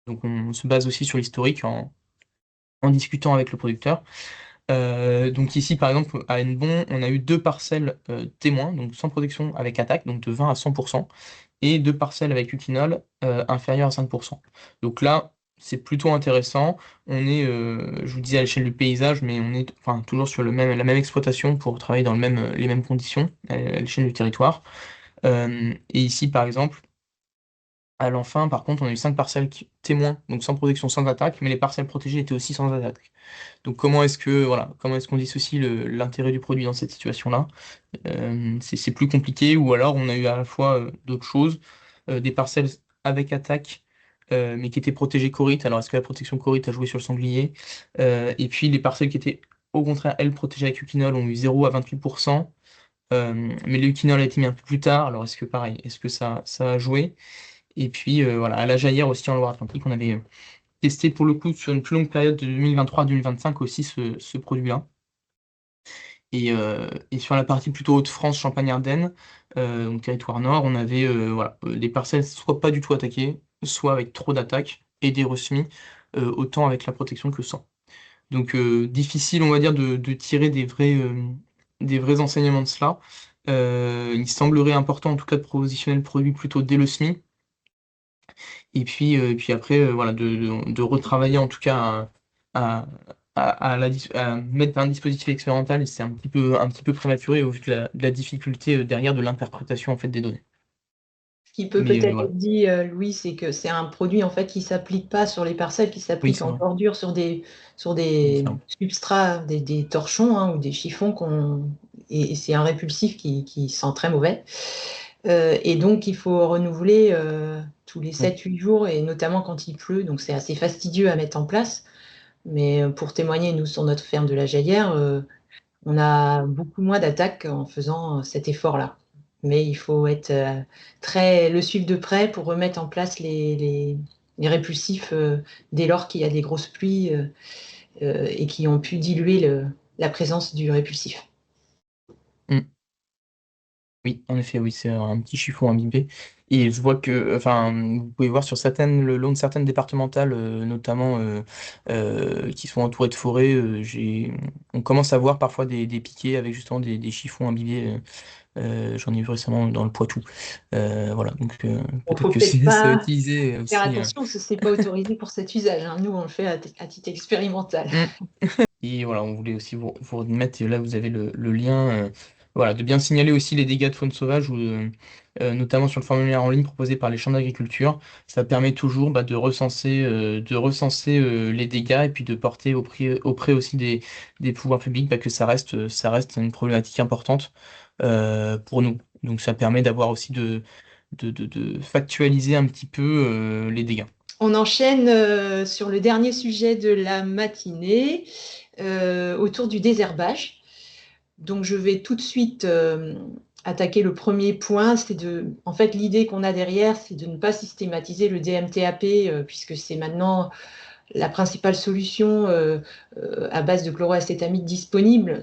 Donc on se base aussi sur l'historique en discutant avec le producteur. Donc ici, par exemple, à Hennebon, on a eu deux parcelles témoins, donc sans protection avec attaque, donc de 20 à 100%, et deux parcelles avec utinol inférieures à 5%. Donc là, c'est plutôt intéressant. On est, je vous disais, à l'échelle du paysage, mais on est enfin, toujours sur la même exploitation pour travailler dans les mêmes conditions à l'échelle du territoire. Et ici, par exemple, à l'enfin, par contre, on a eu cinq parcelles témoins, donc sans protection, sans attaque, mais les parcelles protégées étaient aussi sans attaque. Donc comment est-ce qu'on dissocie l'intérêt du produit dans cette situation-là? C'est plus compliqué, ou alors on a eu à la fois d'autres choses, des parcelles avec attaque, mais qui étaient protégées Corite. Alors est-ce que la protection Corite a joué sur le sanglier? Et puis les parcelles qui étaient au contraire, elles, protégées avec Ukinol ont eu 0 à 28%. Mais le Ukinol a été mis un peu plus tard, alors est-ce que pareil, est-ce que ça a joué? Et puis voilà, à la Jaillère aussi en Loire-Atlantique, on avait testé pour le coup sur une plus longue période de 2023 à 2025 aussi ce produit-là. Et sur la partie plutôt Haute-France, Champagne-Ardenne, donc territoire nord, on avait voilà, des parcelles soit pas du tout attaquées, soit avec trop d'attaques et des ressemis, autant avec la protection que sans. Donc difficile, on va dire, de tirer des vrais enseignements de cela. Il semblerait important en tout cas de positionner le produit plutôt dès le semis, Et puis après, voilà, de retravailler en tout cas à, à mettre un dispositif expérimental, et c'est un petit peu prématuré au vu de la difficulté derrière de l'interprétation en fait des données. Ce qui peut Mais peut-être voilà, être dit, Louis, c'est que c'est un produit en fait qui s'applique pas sur les parcelles, qui oui, s'applique c'est en vrai. bordure sur des Confirme. substrats, des torchons ou des chiffons et c'est un répulsif qui sent très mauvais. Et donc il faut renouveler tous les Mm. 7-8 jours et notamment quand il pleut, donc c'est assez fastidieux à mettre en place. Mais pour témoigner, nous, sur notre ferme de la Jaillère, on a beaucoup moins d'attaques en faisant cet effort-là. Mais il faut être le suivre de près pour remettre en place les répulsifs dès lors qu'il y a des grosses pluies et qui ont pu diluer la présence du répulsif. Mm. Oui, en effet, oui, c'est un petit chiffon imbibé. Et je vois que, enfin, vous pouvez voir sur certaines, le long de certaines départementales, notamment qui sont entourées de forêts, on commence à voir parfois des piquets avec justement des chiffons imbibés. J'en ai vu récemment dans le Poitou. Voilà, donc Il ne peut-être faut que peut-être c'est pas utilisé faire aussi. attention parce que ce n'est pas autorisé pour cet usage, hein. Nous, on le fait à titre expérimental. Mm. Et voilà, on voulait aussi vous remettre, et là vous avez le lien, voilà, de bien signaler aussi les dégâts de faune sauvage, notamment sur le formulaire en ligne proposé par les chambres d'agriculture. Ça permet toujours de recenser les dégâts et puis de porter auprès aussi des pouvoirs publics bah, que ça reste une problématique importante pour nous. Donc ça permet d'avoir aussi de factualiser un petit peu les dégâts. On enchaîne sur le dernier sujet de la matinée, autour du désherbage. Donc, je vais tout de suite attaquer le premier point. En fait, l'idée qu'on a derrière, c'est de ne pas systématiser le DMTAP, puisque c'est maintenant la principale solution à base de chloroacétamide disponible.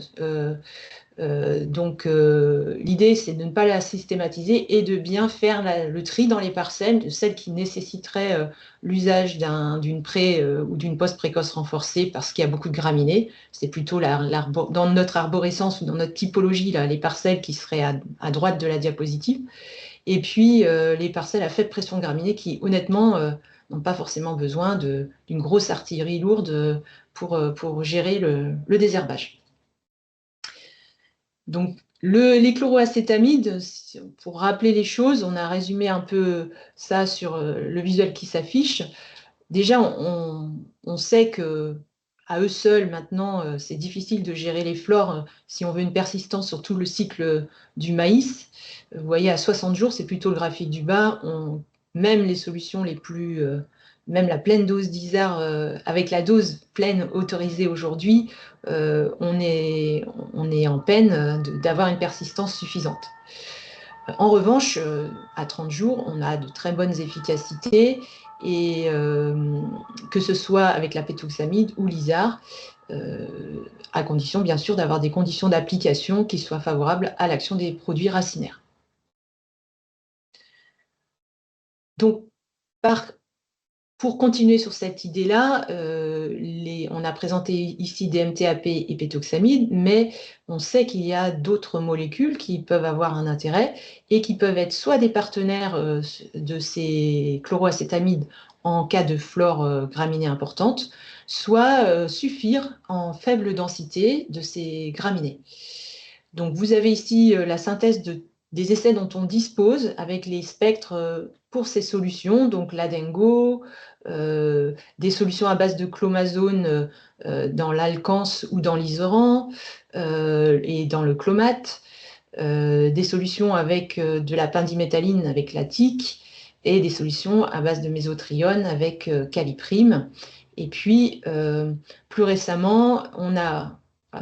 L'idée, c'est de ne pas la systématiser et de bien faire le tri dans les parcelles de celles qui nécessiteraient l'usage d'une pré ou d'une post-précoce renforcée parce qu'il y a beaucoup de graminées. C'est plutôt dans notre arborescence ou dans notre typologie, là, les parcelles qui seraient à droite de la diapositive. Et puis, les parcelles à faible pression graminée qui, honnêtement, n'ont pas forcément besoin d'une grosse artillerie lourde pour gérer le désherbage. Donc, les chloroacétamides, pour rappeler les choses, on a résumé un peu ça sur le visuel qui s'affiche. Déjà, on sait que à eux seuls, maintenant, c'est difficile de gérer les flores si on veut une persistance sur tout le cycle du maïs. Vous voyez, à 60 jours, c'est plutôt le graphique du bas. Même les solutions même la pleine dose d'ISAR, avec la dose pleine autorisée aujourd'hui, on est en peine d'avoir une persistance suffisante. En revanche, à 30 jours, on a de très bonnes efficacités, et que ce soit avec la pétoxamide ou l'ISAR, à condition bien sûr d'avoir des conditions d'application qui soient favorables à l'action des produits racinaires. Donc, pour continuer sur cette idée-là, on a présenté ici DMTAP et pétoxamide, mais on sait qu'il y a d'autres molécules qui peuvent avoir un intérêt et qui peuvent être soit des partenaires de ces chloroacétamides en cas de flore graminée importante, soit suffire en faible densité de ces graminées. Donc vous avez ici la synthèse des essais dont on dispose avec les spectres pour ces solutions, donc l'Adengo, des solutions à base de clomazone dans l'alkance ou dans l'isoran et dans le clomate, des solutions avec de la pendimétalline avec la TIC et des solutions à base de mésotrione avec caliprime. Et puis, plus récemment,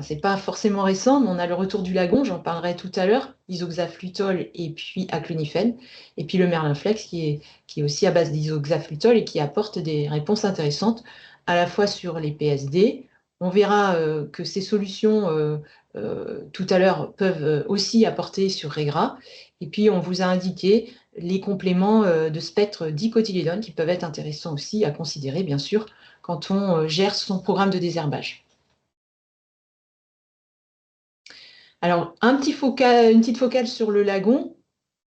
c'est pas forcément récent, mais on a le retour du lagon, j'en parlerai tout à l'heure, isoxaflutol et puis aclunifène, et puis le merlinflex qui est aussi à base d'isoxaflutol et qui apporte des réponses intéressantes à la fois sur les PSD. On verra que ces solutions tout à l'heure peuvent aussi apporter sur Regra. Et puis on vous a indiqué les compléments de spectre dicotylédone qui peuvent être intéressants aussi à considérer, bien sûr, quand on gère son programme de désherbage. Alors, une petite focale sur le lagon,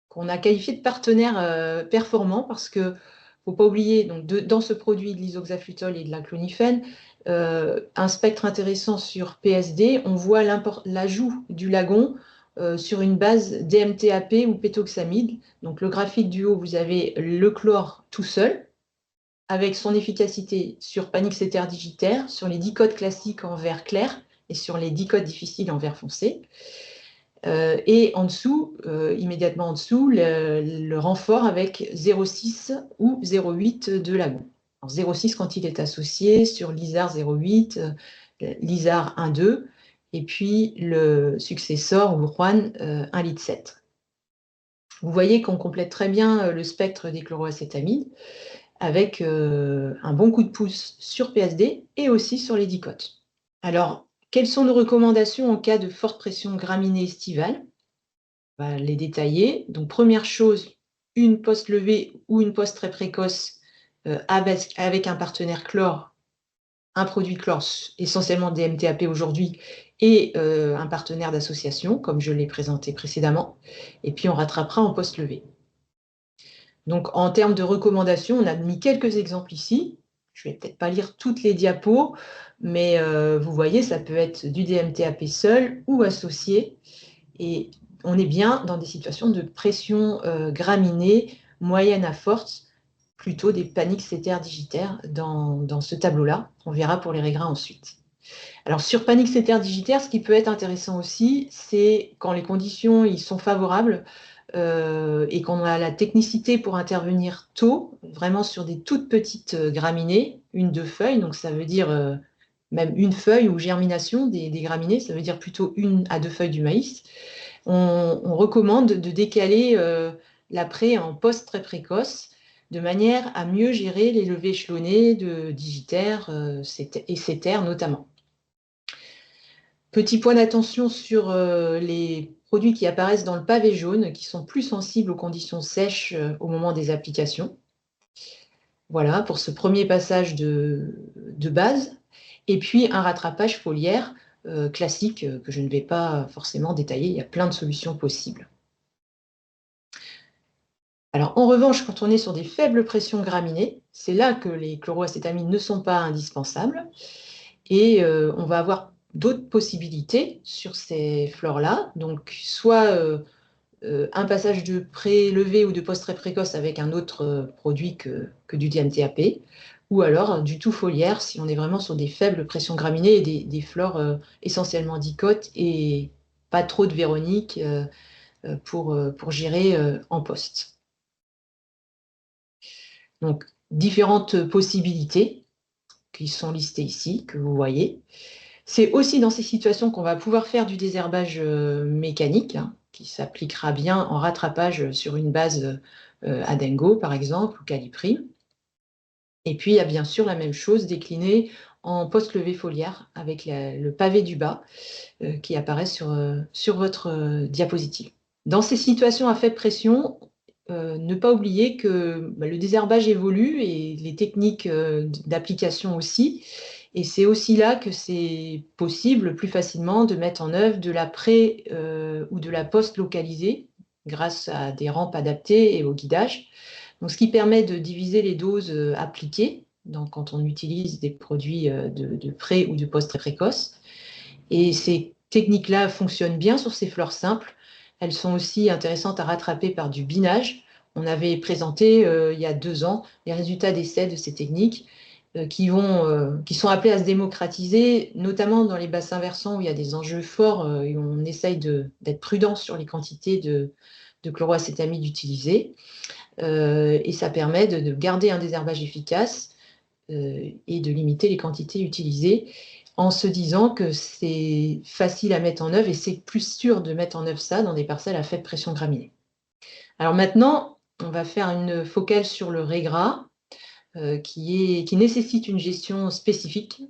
qu'on a qualifié de partenaire performant parce que faut pas oublier, donc dans ce produit de l'isoxaflutol et de la clonifène, un spectre intéressant sur PSD, on voit l'ajout du lagon sur une base DMTAP ou pétoxamide. Donc le graphique du haut, vous avez le chlore tout seul, avec son efficacité sur Panix hétérodigitaire, sur les dicotes classiques en vert clair et sur les dicotes difficiles en vert foncé. Et en dessous, immédiatement en dessous, le renfort avec 0,6 ou 0,8 de lagon. 0,6 quand il est associé sur l'ISAR 0,8, l'ISAR 1,2, et puis le successeur ou Juan 1,7 litre. Vous voyez qu'on complète très bien le spectre des chloroacétamides avec un bon coup de pouce sur PSD et aussi sur les dicotes. Alors, quelles sont nos recommandations en cas de forte pression graminée estivale? On va les détailler. Donc, première chose, une poste levée ou une poste très précoce avec un partenaire chlore, un produit chlore, essentiellement DMTAP aujourd'hui, et un partenaire d'association, comme je l'ai présenté précédemment. Et puis, on rattrapera en poste levée. Donc, en termes de recommandations, on a mis quelques exemples ici. Je ne vais peut-être pas lire toutes les diapos, mais vous voyez, ça peut être du DMTAP seul ou associé. Et on est bien dans des situations de pression graminée moyenne à forte, plutôt des Panix hétérodigitaires dans ce tableau-là. On verra pour les Régrins ensuite. Alors sur Panix hétérodigitaire, ce qui peut être intéressant aussi, c'est quand les conditions y sont favorables et qu'on a la technicité pour intervenir tôt, vraiment sur des toutes petites graminées, 1-2 feuilles, donc ça veut dire même une feuille ou germination des graminées, ça veut dire plutôt 1 à 2 feuilles du maïs. On recommande de décaler l'après en poste très précoce, de manière à mieux gérer les levées échelonnées de digitaires et cétaires notamment. Petit point d'attention sur les produits qui apparaissent dans le pavé jaune, qui sont plus sensibles aux conditions sèches au moment des applications. Voilà, pour ce premier passage de base. Et puis un rattrapage foliaire classique que je ne vais pas forcément détailler. Il y a plein de solutions possibles. Alors, en revanche, quand on est sur des faibles pressions graminées, c'est là que les chloroacétamines ne sont pas indispensables. Et on va avoir d'autres possibilités sur ces fleurs-là. Donc, soit un passage de prélevé ou de post très précoce avec un autre produit que du DMTAP, ou alors du tout foliaire si on est vraiment sur des faibles pressions graminées et des fleurs essentiellement dicotes et pas trop de véronique pour gérer en poste. Donc, différentes possibilités qui sont listées ici, que vous voyez. C'est aussi dans ces situations qu'on va pouvoir faire du désherbage mécanique, hein, qui s'appliquera bien en rattrapage sur une base Adengo, par exemple, ou Caliprime. Et puis, il y a bien sûr la même chose déclinée en post-levée foliaire avec le pavé du bas qui apparaît sur votre diapositive. Dans ces situations à faible pression, ne pas oublier que le désherbage évolue et les techniques d'application aussi. Et c'est aussi là que c'est possible plus facilement de mettre en œuvre de la pré- ou de la post-localisée grâce à des rampes adaptées et au guidage. Donc, ce qui permet de diviser les doses appliquées quand on utilise des produits de pré ou de post très précoce. Et ces techniques-là fonctionnent bien sur ces fleurs simples. Elles sont aussi intéressantes à rattraper par du binage. On avait présenté il y a 2 ans les résultats d'essais de ces techniques qui sont appelées à se démocratiser, notamment dans les bassins versants où il y a des enjeux forts et on essaye d'être prudent sur les quantités de chloroacétamide utilisées. Et ça permet de garder un désherbage efficace et de limiter les quantités utilisées en se disant que c'est facile à mettre en œuvre et c'est plus sûr de mettre en œuvre ça dans des parcelles à faible pression graminée. Alors maintenant, on va faire une focale sur le régras qui nécessite une gestion spécifique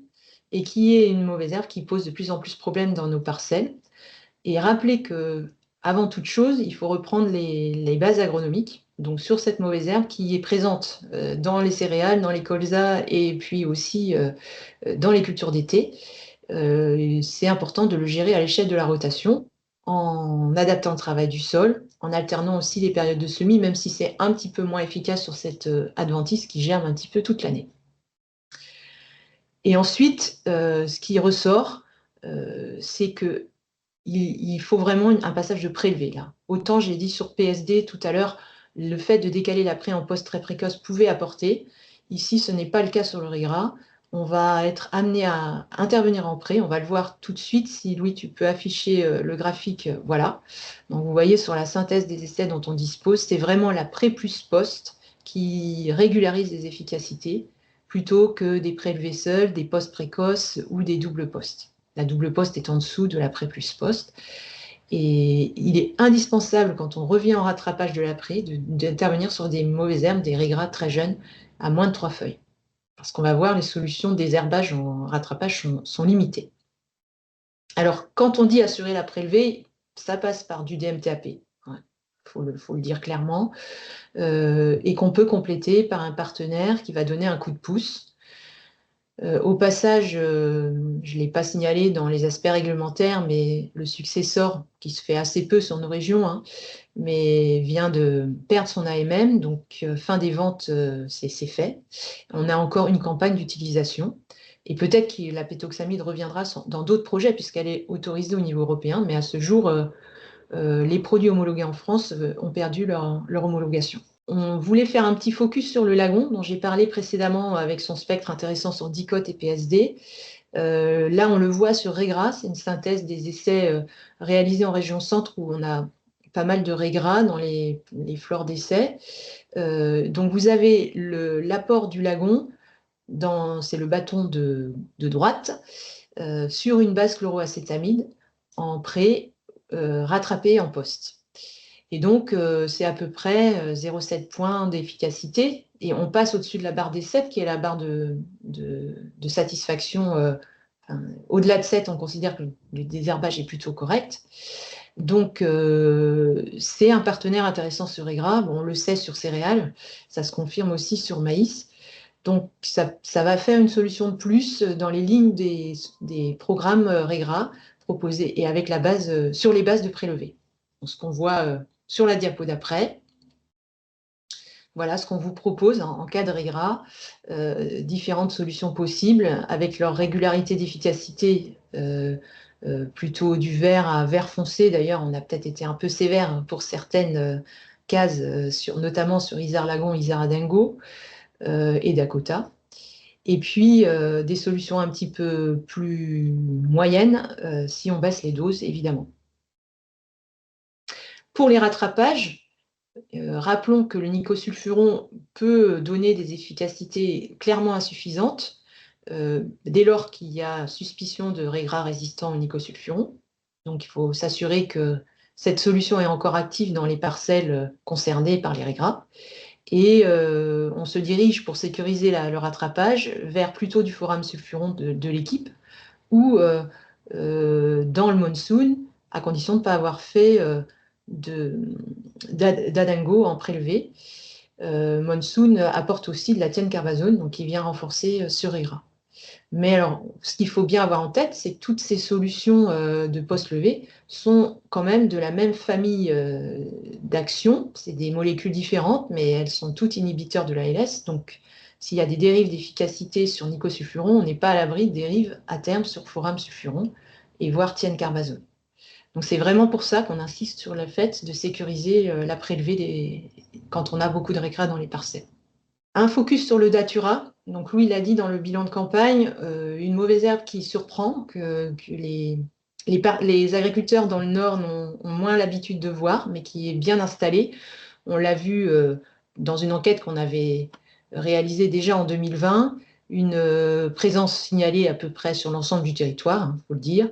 et qui est une mauvaise herbe qui pose de plus en plus de problèmes dans nos parcelles. Et rappeler que, avant toute chose, il faut reprendre les bases agronomiques. Donc sur cette mauvaise herbe qui est présente dans les céréales, dans les colzas et puis aussi dans les cultures d'été. C'est important de le gérer à l'échelle de la rotation. en adaptant le travail du sol, en alternant aussi les périodes de semis, même si c'est un petit peu moins efficace sur cette adventice qui germe un petit peu toute l'année. Et ensuite, ce qui ressort, c'est qu'il faut vraiment un passage de prélevé là. Autant j'ai dit sur PSD tout à l'heure, le fait de décaler la pré en poste très précoce pouvait apporter. Ici, ce n'est pas le cas sur le riz gras. On va être amené à intervenir en pré. On va le voir tout de suite. Si Louis, tu peux afficher le graphique, voilà. Donc vous voyez sur la synthèse des essais dont on dispose, c'est vraiment la pré plus poste qui régularise les efficacités plutôt que des prélevés seuls, des postes précoces ou des doubles postes. La double poste est en dessous de la pré plus poste. Et il est indispensable, quand on revient en rattrapage de la pré, d'intervenir sur des mauvaises herbes, des raies gras très jeunes, à moins de 3 feuilles. Parce qu'on va voir, les solutions de désherbage en rattrapage sont limitées. Alors, quand on dit assurer la prélevée, ça passe par du DMTAP. Faut le dire clairement. Et qu'on peut compléter par un partenaire qui va donner un coup de pouce. Au passage, je ne l'ai pas signalé dans les aspects réglementaires, mais le successeur, qui se fait assez peu sur nos régions, hein, mais vient de perdre son AMM, donc fin des ventes, c'est fait. On a encore une campagne d'utilisation. Et peut-être que la pétoxamide reviendra dans d'autres projets, puisqu'elle est autorisée au niveau européen, mais à ce jour, les produits homologués en France ont perdu leur homologation. On voulait faire un petit focus sur le lagon, dont j'ai parlé précédemment avec son spectre intéressant sur dicote et PSD. Là, on le voit sur Régras, c'est une synthèse des essais réalisés en région centre où on a pas mal de Régras dans les flores d'essai. Donc, vous avez l'apport du lagon, c'est le bâton de droite, sur une base chloroacétamide en pré, rattrapée en poste. Et donc, c'est à peu près 0,7 points d'efficacité. Et on passe au-dessus de la barre des 7, qui est la barre de satisfaction. Au-delà de 7, on considère que le désherbage est plutôt correct. Donc, c'est un partenaire intéressant sur Egra. Bon, on le sait sur céréales, ça se confirme aussi sur maïs. Donc, ça va faire une solution de plus dans les lignes des programmes Regra proposés et avec sur les bases de prélevés. Ce qu'on voit sur la diapo d'après. Voilà ce qu'on vous propose en cas de Regra, différentes solutions possibles avec leur régularité d'efficacité plutôt du vert à vert foncé. D'ailleurs, on a peut-être été un peu sévère pour certaines cases, notamment sur Isar-Lagon, Isar-Adengo et Dakota. Et puis, des solutions un petit peu plus moyennes si on baisse les doses, évidemment. Pour les rattrapages, rappelons que le nicosulfuron peut donner des efficacités clairement insuffisantes dès lors qu'il y a suspicion de raies résistant au nicosulfuron. Donc, il faut s'assurer que cette solution est encore active dans les parcelles concernées par les raies gras. Et on se dirige pour sécuriser le rattrapage vers plutôt du forum sulfuron de l'équipe ou dans le monsoon, à condition de ne pas avoir fait d'Adango en prélevé. Monsoon apporte aussi de la tienne-carbazone, donc qui vient renforcer sur IGRA. Mais alors, ce qu'il faut bien avoir en tête, c'est que toutes ces solutions de post-levé sont quand même de la même famille d'action. C'est des molécules différentes, mais elles sont toutes inhibiteurs de l'ALS. Donc, s'il y a des dérives d'efficacité sur nicosulfuron, on n'est pas à l'abri de dérives à terme sur forum sulfuron et voire tienne-carbazone. Donc, c'est vraiment pour ça qu'on insiste sur le fait de sécuriser la prélevée quand on a beaucoup de récrats dans les parcelles. Un focus sur le datura. Donc Louis l'a dit dans le bilan de campagne, une mauvaise herbe qui surprend, que les agriculteurs dans le Nord ont moins l'habitude de voir, mais qui est bien installée. On l'a vu dans une enquête qu'on avait réalisée déjà en 2020, une présence signalée à peu près sur l'ensemble du territoire, il faut le dire,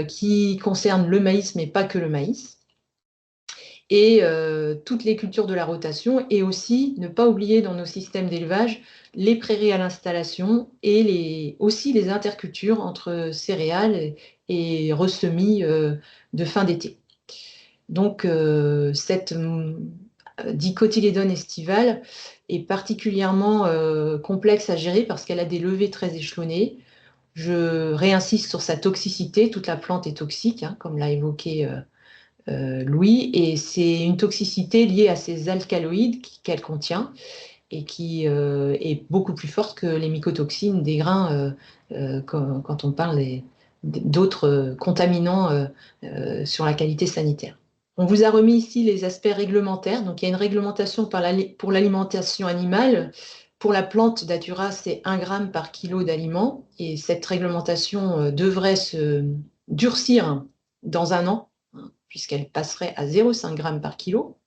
qui concerne le maïs, mais pas que le maïs. Et toutes les cultures de la rotation, et aussi ne pas oublier dans nos systèmes d'élevage les prairies à l'installation et aussi les intercultures entre céréales et ressemis de fin d'été. Donc cette dicotylédone estivale est particulièrement complexe à gérer parce qu'elle a des levées très échelonnées. Je réinsiste sur sa toxicité. Toute la plante est toxique, hein, comme l'a évoqué Louis, et c'est une toxicité liée à ces alcaloïdes qu'elle contient et qui est beaucoup plus forte que les mycotoxines des grains quand on parle d'autres contaminants sur la qualité sanitaire. On vous a remis ici les aspects réglementaires. Donc, il y a une réglementation pour l'alimentation animale. Pour la plante Datura, c'est 1 gramme par kilo d'aliments. Et cette réglementation devrait se durcir dans 1 an, hein, puisqu'elle passerait à 0,5 grammes par kilo.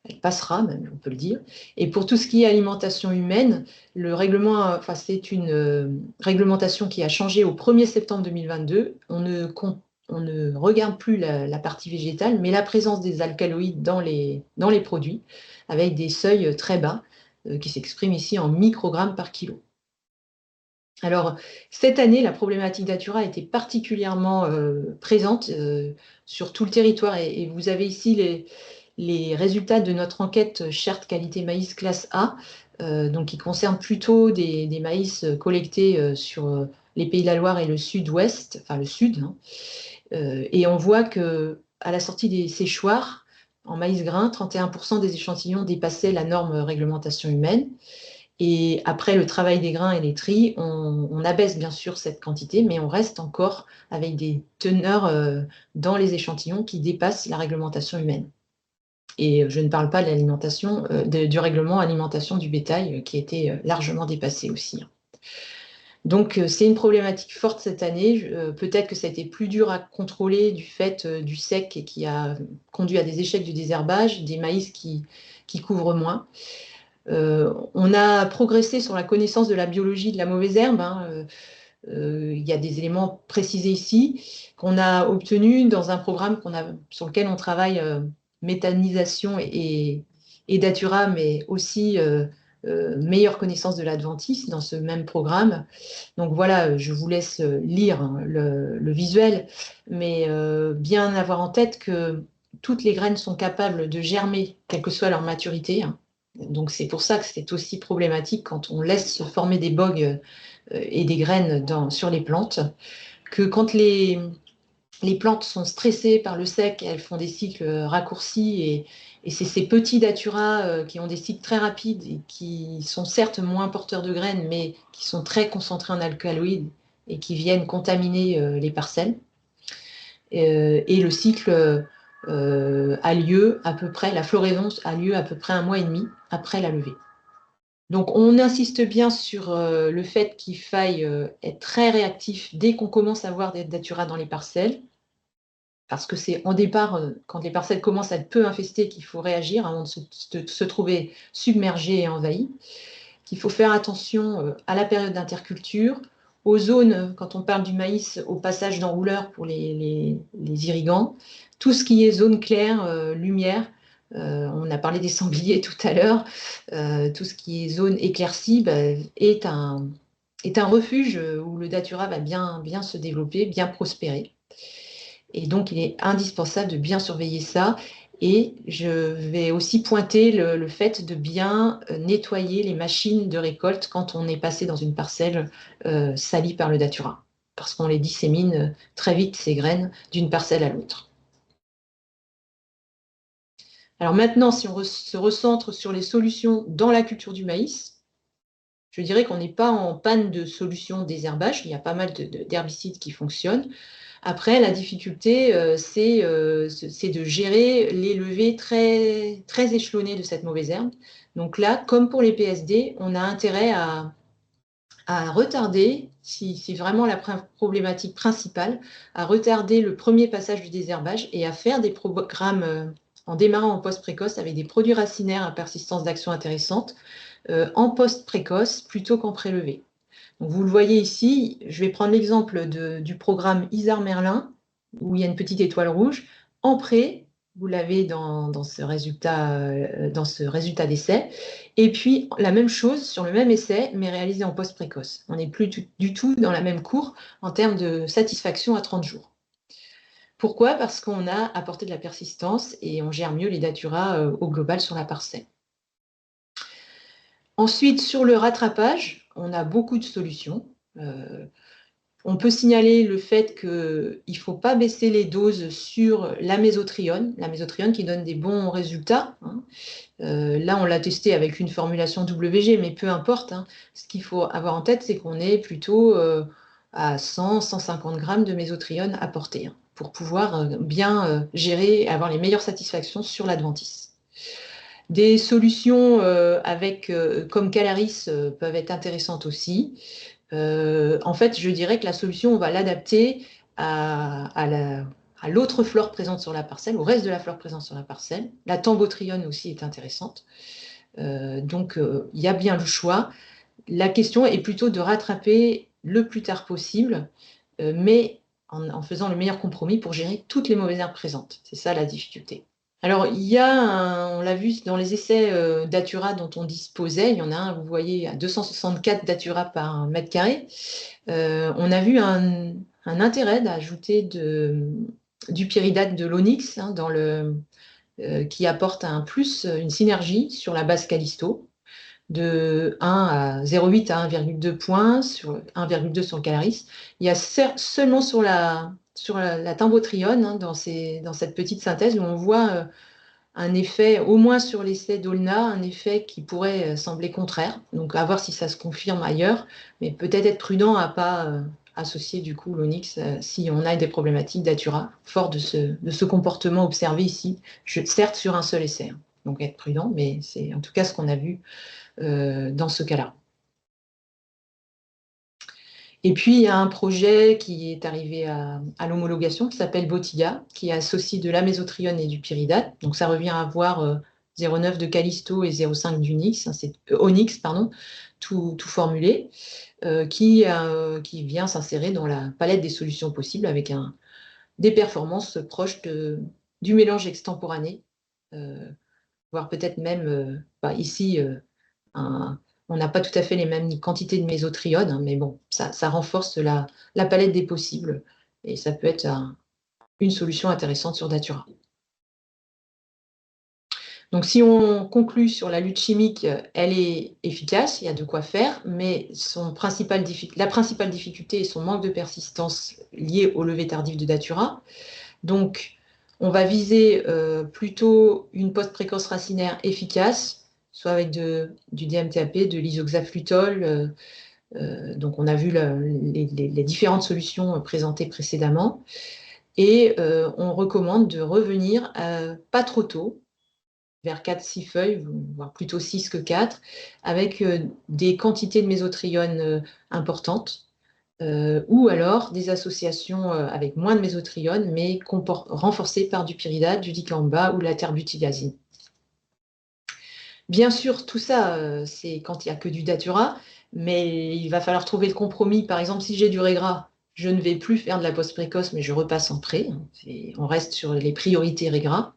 Elle passera même, on peut le dire. Et pour tout ce qui est alimentation humaine, le règlement, enfin, c'est une réglementation qui a changé au 1er septembre 2022. On ne regarde plus la partie végétale, mais la présence des alcaloïdes dans les produits, avec des seuils très bas, qui s'expriment ici en microgrammes par kilo. Alors, cette année, la problématique Datura était particulièrement présente sur tout le territoire. Et vous avez ici les résultats de notre enquête charte qualité maïs classe A, donc qui concerne plutôt des maïs collectés sur les Pays de la Loire et le sud-ouest, enfin le sud, hein. Et on voit que à la sortie des séchoirs, en maïs grain, 31% des échantillons dépassaient la norme réglementation humaine. Et après le travail des grains et les tris, on abaisse bien sûr cette quantité, mais on reste encore avec des teneurs dans les échantillons qui dépassent la réglementation humaine. Et je ne parle pas de l'alimentation, du règlement alimentation du bétail qui était largement dépassé aussi. Donc c'est une problématique forte cette année. Peut-être que ça a été plus dur à contrôler du fait du sec et qui a conduit à des échecs du désherbage, des maïs qui couvrent moins. On a progressé sur la connaissance de la biologie de la mauvaise herbe, hein. Il y a des éléments précisés ici qu'on a obtenus dans un programme sur lequel on travaille, méthanisation et Datura, mais aussi meilleure connaissance de l'adventice dans ce même programme. Donc voilà, je vous laisse lire, hein, le visuel, mais bien avoir en tête que toutes les graines sont capables de germer, quelle que soit leur maturité, hein. Donc c'est pour ça que c'est aussi problématique quand on laisse se former des bogues et des graines sur les plantes, que quand les plantes sont stressées par le sec, elles font des cycles raccourcis et c'est ces petits Datura qui ont des cycles très rapides et qui sont certes moins porteurs de graines, mais qui sont très concentrés en alcaloïdes et qui viennent contaminer les parcelles. Et le cycle a lieu à peu près, la floraison a lieu à peu près 1 mois et demi après la levée. Donc, on insiste bien sur le fait qu'il faille être très réactif dès qu'on commence à voir des Datura dans les parcelles, parce que c'est en départ, quand les parcelles commencent à être peu infestées, qu'il faut réagir avant de se trouver submergé et envahi, qu'il faut faire attention à la période d'interculture, aux zones, quand on parle du maïs, au passage d'enrouleurs pour les irrigants, tout ce qui est zone claire, lumière. On a parlé des sangliers tout à l'heure. Tout ce qui est zone éclaircie est un refuge où le Datura va bien se développer, bien prospérer. Et donc, il est indispensable de bien surveiller ça. Et je vais aussi pointer le fait de bien nettoyer les machines de récolte quand on est passé dans une parcelle salie par le Datura, parce qu'on les dissémine très vite, ces graines, d'une parcelle à l'autre. Alors maintenant, si on se recentre sur les solutions dans la culture du maïs, je dirais qu'on n'est pas en panne de solutions désherbage. Il y a pas mal d'herbicides qui fonctionnent. Après, la difficulté, c'est de gérer les levées très, très échelonnées de cette mauvaise herbe. Donc là, comme pour les PSD, on a intérêt à retarder, si vraiment la problématique principale, à retarder le premier passage du désherbage et à faire des programmes en démarrant en post-précoce avec des produits racinaires à persistance d'action intéressante en post-précoce plutôt qu'en prélevé. Donc vous le voyez ici, je vais prendre l'exemple du programme Isard Merlin, où il y a une petite étoile rouge. En pré, vous l'avez dans ce résultat d'essai. Et puis la même chose sur le même essai, mais réalisé en post-précoce. On n'est plus du tout dans la même cour en termes de satisfaction à 30 jours. Pourquoi? Parce qu'on a apporté de la persistance et on gère mieux les Datura au global sur la parcelle. Ensuite, sur le rattrapage, on a beaucoup de solutions. On peut signaler le fait qu'il ne faut pas baisser les doses sur la mésotrione qui donne des bons résultats, hein. Là, on l'a testé avec une formulation WG, mais peu importe, hein. Ce qu'il faut avoir en tête, c'est qu'on est plutôt à 100-150 grammes de mésotrione apporté, hein, pour pouvoir bien gérer et avoir les meilleures satisfactions sur l'adventice. Des solutions comme Calaris peuvent être intéressantes aussi. En fait, je dirais que la solution, on va l'adapter à l'autre flore présente sur la parcelle, au reste de la flore présente sur la parcelle. La tambotrione aussi est intéressante. Donc, il y a bien le choix. La question est plutôt de rattraper le plus tard possible, mais en faisant le meilleur compromis pour gérer toutes les mauvaises herbes présentes. C'est ça la difficulté. Alors, on l'a vu dans les essais datura dont on disposait, il y en a un, vous voyez, à 264 datura par mètre carré. On a vu un intérêt d'ajouter du pyridate de l'onyx, hein, qui apporte un plus, une synergie sur la base Callisto, de 0,8 à 1,2 points, sur 1,2 sur le Calaris. Il y a seulement sur la timbotrione, hein, dans cette petite synthèse, où on voit un effet, au moins sur l'essai d'Olna, un effet qui pourrait sembler contraire. Donc à voir si ça se confirme ailleurs, mais peut-être être prudent à pas associer du coup l'onyx si on a des problématiques datura, fort de ce comportement observé ici, certes sur un seul essai, hein. Donc être prudent, mais c'est en tout cas ce qu'on a vu dans ce cas-là. Et puis, il y a un projet qui est arrivé à l'homologation qui s'appelle Botilla, qui associe de la mésotrione et du pyridate. Donc, ça revient à avoir 0,9 de Callisto et 0,5 d'Onyx, hein, c'est Onyx, pardon, tout formulé, qui vient s'insérer dans la palette des solutions possibles avec des performances proches du mélange extemporané, voire peut-être même ici on n'a pas tout à fait les mêmes quantités de mésotrione, hein, mais bon, ça renforce la palette des possibles et ça peut être une solution intéressante sur datura. Donc si on conclut sur la lutte chimique, elle est efficace, il y a de quoi faire, mais la principale difficulté est son manque de persistance lié au lever tardif de datura. Donc on va viser plutôt une post-précoce racinaire efficace, soit avec du DMTAP, de l'isoxaflutol. Donc on a vu les différentes solutions présentées précédemment. Et on recommande de revenir pas trop tôt, vers 4-6 feuilles, voire plutôt 6 que 4, avec des quantités de mésotrione importantes, ou alors des associations avec moins de mésotrione, mais renforcées par du pyridate, du dicamba ou de la terbutylazine. Bien sûr, tout ça, c'est quand il n'y a que du datura, mais il va falloir trouver le compromis. Par exemple, si j'ai du régras, je ne vais plus faire de la post-précoce, mais je repasse en pré. On reste sur les priorités régras.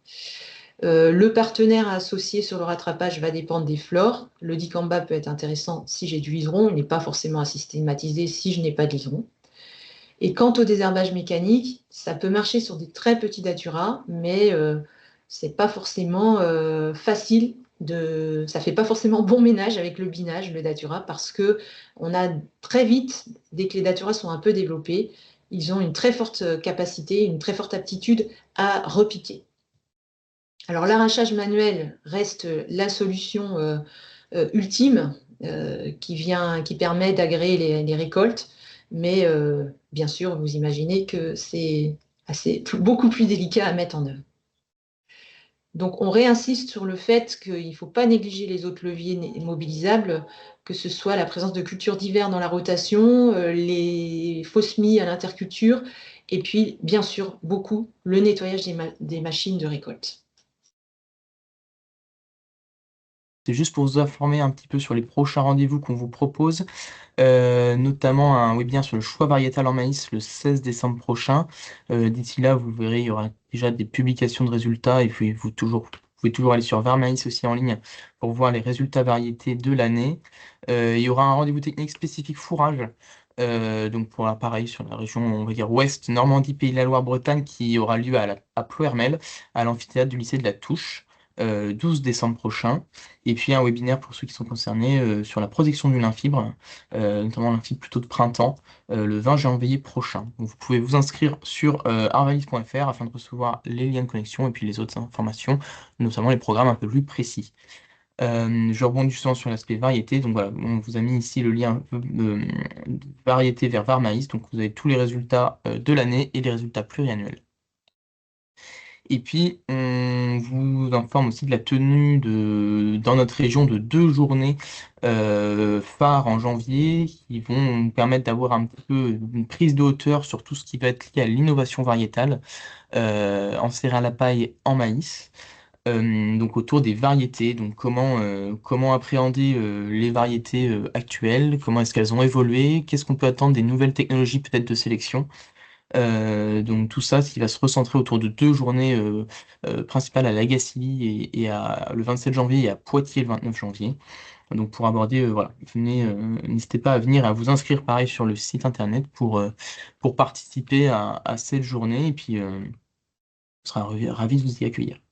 Le partenaire associé sur le rattrapage va dépendre des flores. Le dicamba peut être intéressant si j'ai du liseron. Il n'est pas forcément à systématiser si je n'ai pas de liseron. Et quant au désherbage mécanique, ça peut marcher sur des très petits datura, mais c'est pas forcément facile. Ça fait pas forcément bon ménage avec le binage, le datura, parce que on a très vite, dès que les daturas sont un peu développés, ils ont une très forte capacité, une très forte aptitude à repiquer. Alors l'arrachage manuel reste la solution ultime qui permet d'agréer les récoltes, mais bien sûr, vous imaginez que c'est beaucoup plus délicat à mettre en œuvre. Donc on réinsiste sur le fait qu'il ne faut pas négliger les autres leviers mobilisables, que ce soit la présence de cultures d'hiver dans la rotation, les faux semis à l'interculture, et puis bien sûr beaucoup le nettoyage des machines de récolte. C'est juste pour vous informer un petit peu sur les prochains rendez-vous qu'on vous propose, notamment un webinaire sur le choix variétal en maïs le 16 décembre prochain. D'ici là, vous verrez, il y aura déjà des publications de résultats et puis vous pouvez toujours aller sur Vermaïs aussi en ligne pour voir les résultats variétés de l'année. Il y aura un rendez-vous technique spécifique fourrage. Donc pour pareil sur la région, on va dire ouest, Normandie, Pays de la Loire, Bretagne, qui aura lieu à Ploërmel, à l'amphithéâtre du lycée de la Touche. 12 décembre prochain. Et puis un webinaire pour ceux qui sont concernés sur la protection du lin fibre, notamment lin fibre plutôt de printemps, le 20 janvier prochain. Donc, vous pouvez vous inscrire sur arvalis.fr afin de recevoir les liens de connexion et puis les autres informations, notamment les programmes un peu plus précis. Je rebondis justement sur l'aspect variété. Donc voilà, on vous a mis ici le lien de variété vers Varmaïs. Donc vous avez tous les résultats de l'année et les résultats pluriannuels. Et puis, on vous informe aussi de la tenue dans notre région de 2 journées phares en janvier qui vont nous permettre d'avoir un petit peu une prise de hauteur sur tout ce qui va être lié à l'innovation variétale en céréales à paille, en maïs. Donc autour des variétés, donc comment appréhender les variétés actuelles, comment est-ce qu'elles ont évolué, qu'est-ce qu'on peut attendre des nouvelles technologies peut-être de sélection. Donc tout ça, ce qui va se recentrer autour de 2 journées principales à Lagacilly le 27 janvier et à Poitiers le 29 janvier. Donc pour aborder, voilà, venez, n'hésitez pas à venir, à vous inscrire pareil sur le site internet pour participer à cette journée et puis on sera ravis de vous y accueillir.